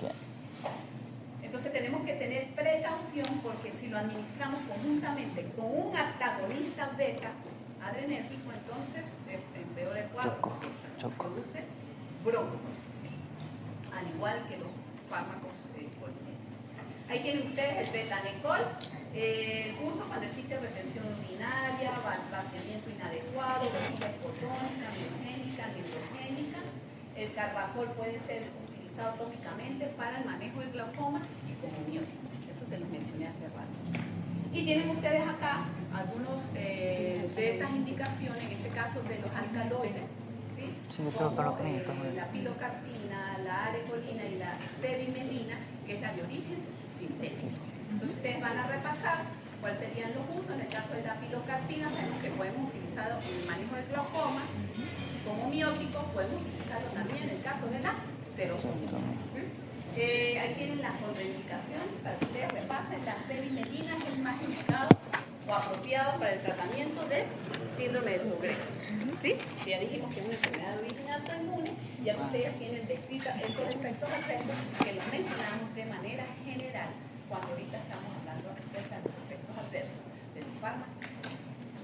Entonces tenemos que tener precaución, porque si lo administramos conjuntamente con un antagonista beta adrenérgico, entonces empeora el cuadro, produce broncoconstricción, al igual que los fármacos colinérgicos. Ahí tienen ustedes el betanecol, el uso cuando existe retención urinaria, vaciamiento inadecuado, vejiga hipotónica, miogénica, neurogénica. El carbacol puede ser utilizado tópicamente para el manejo del glaucoma y como miótico. Eso se los mencioné hace rato. Y tienen ustedes acá algunos de esas indicaciones, en este caso de los alcaloides, ¿sí? Como la pilocarpina, la arecolina y la cevimelina, que es la de origen sintético. Entonces ustedes van a repasar cuáles serían los usos. En el caso de la pilocarpina, sabemos que podemos utilizarlo en el manejo del glaucoma. Como miótico, podemos utilizarlo también en el caso de la serotonina. Ahí tienen las contraindicaciones para que ustedes repasen. La cevimelina es el más indicado o apropiado para el tratamiento del síndrome de Sjögren. ¿Sí? Ya dijimos que es una enfermedad de origen autoinmune, ya ustedes tienen descritas esos efectos adversos que los mencionamos de manera general cuando ahorita estamos hablando acerca de los efectos adversos de los fármacos.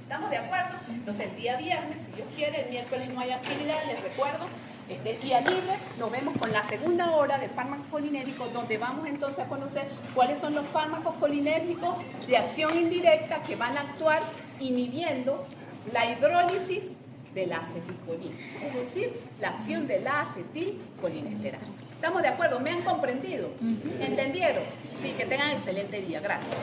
¿Estamos de acuerdo? Entonces el día viernes, si Dios quiere, el miércoles no hay actividad, les recuerdo, este es día libre, nos vemos con la segunda hora de fármacos colinérgicos, donde vamos entonces a conocer cuáles son los fármacos colinérgicos de acción indirecta que van a actuar inhibiendo la hidrólisis de la acetilcolina, es decir, la acción de la acetilcolinesterasa. ¿Estamos de acuerdo? ¿Me han comprendido? ¿Entendieron? Sí, que tengan excelente día. Gracias.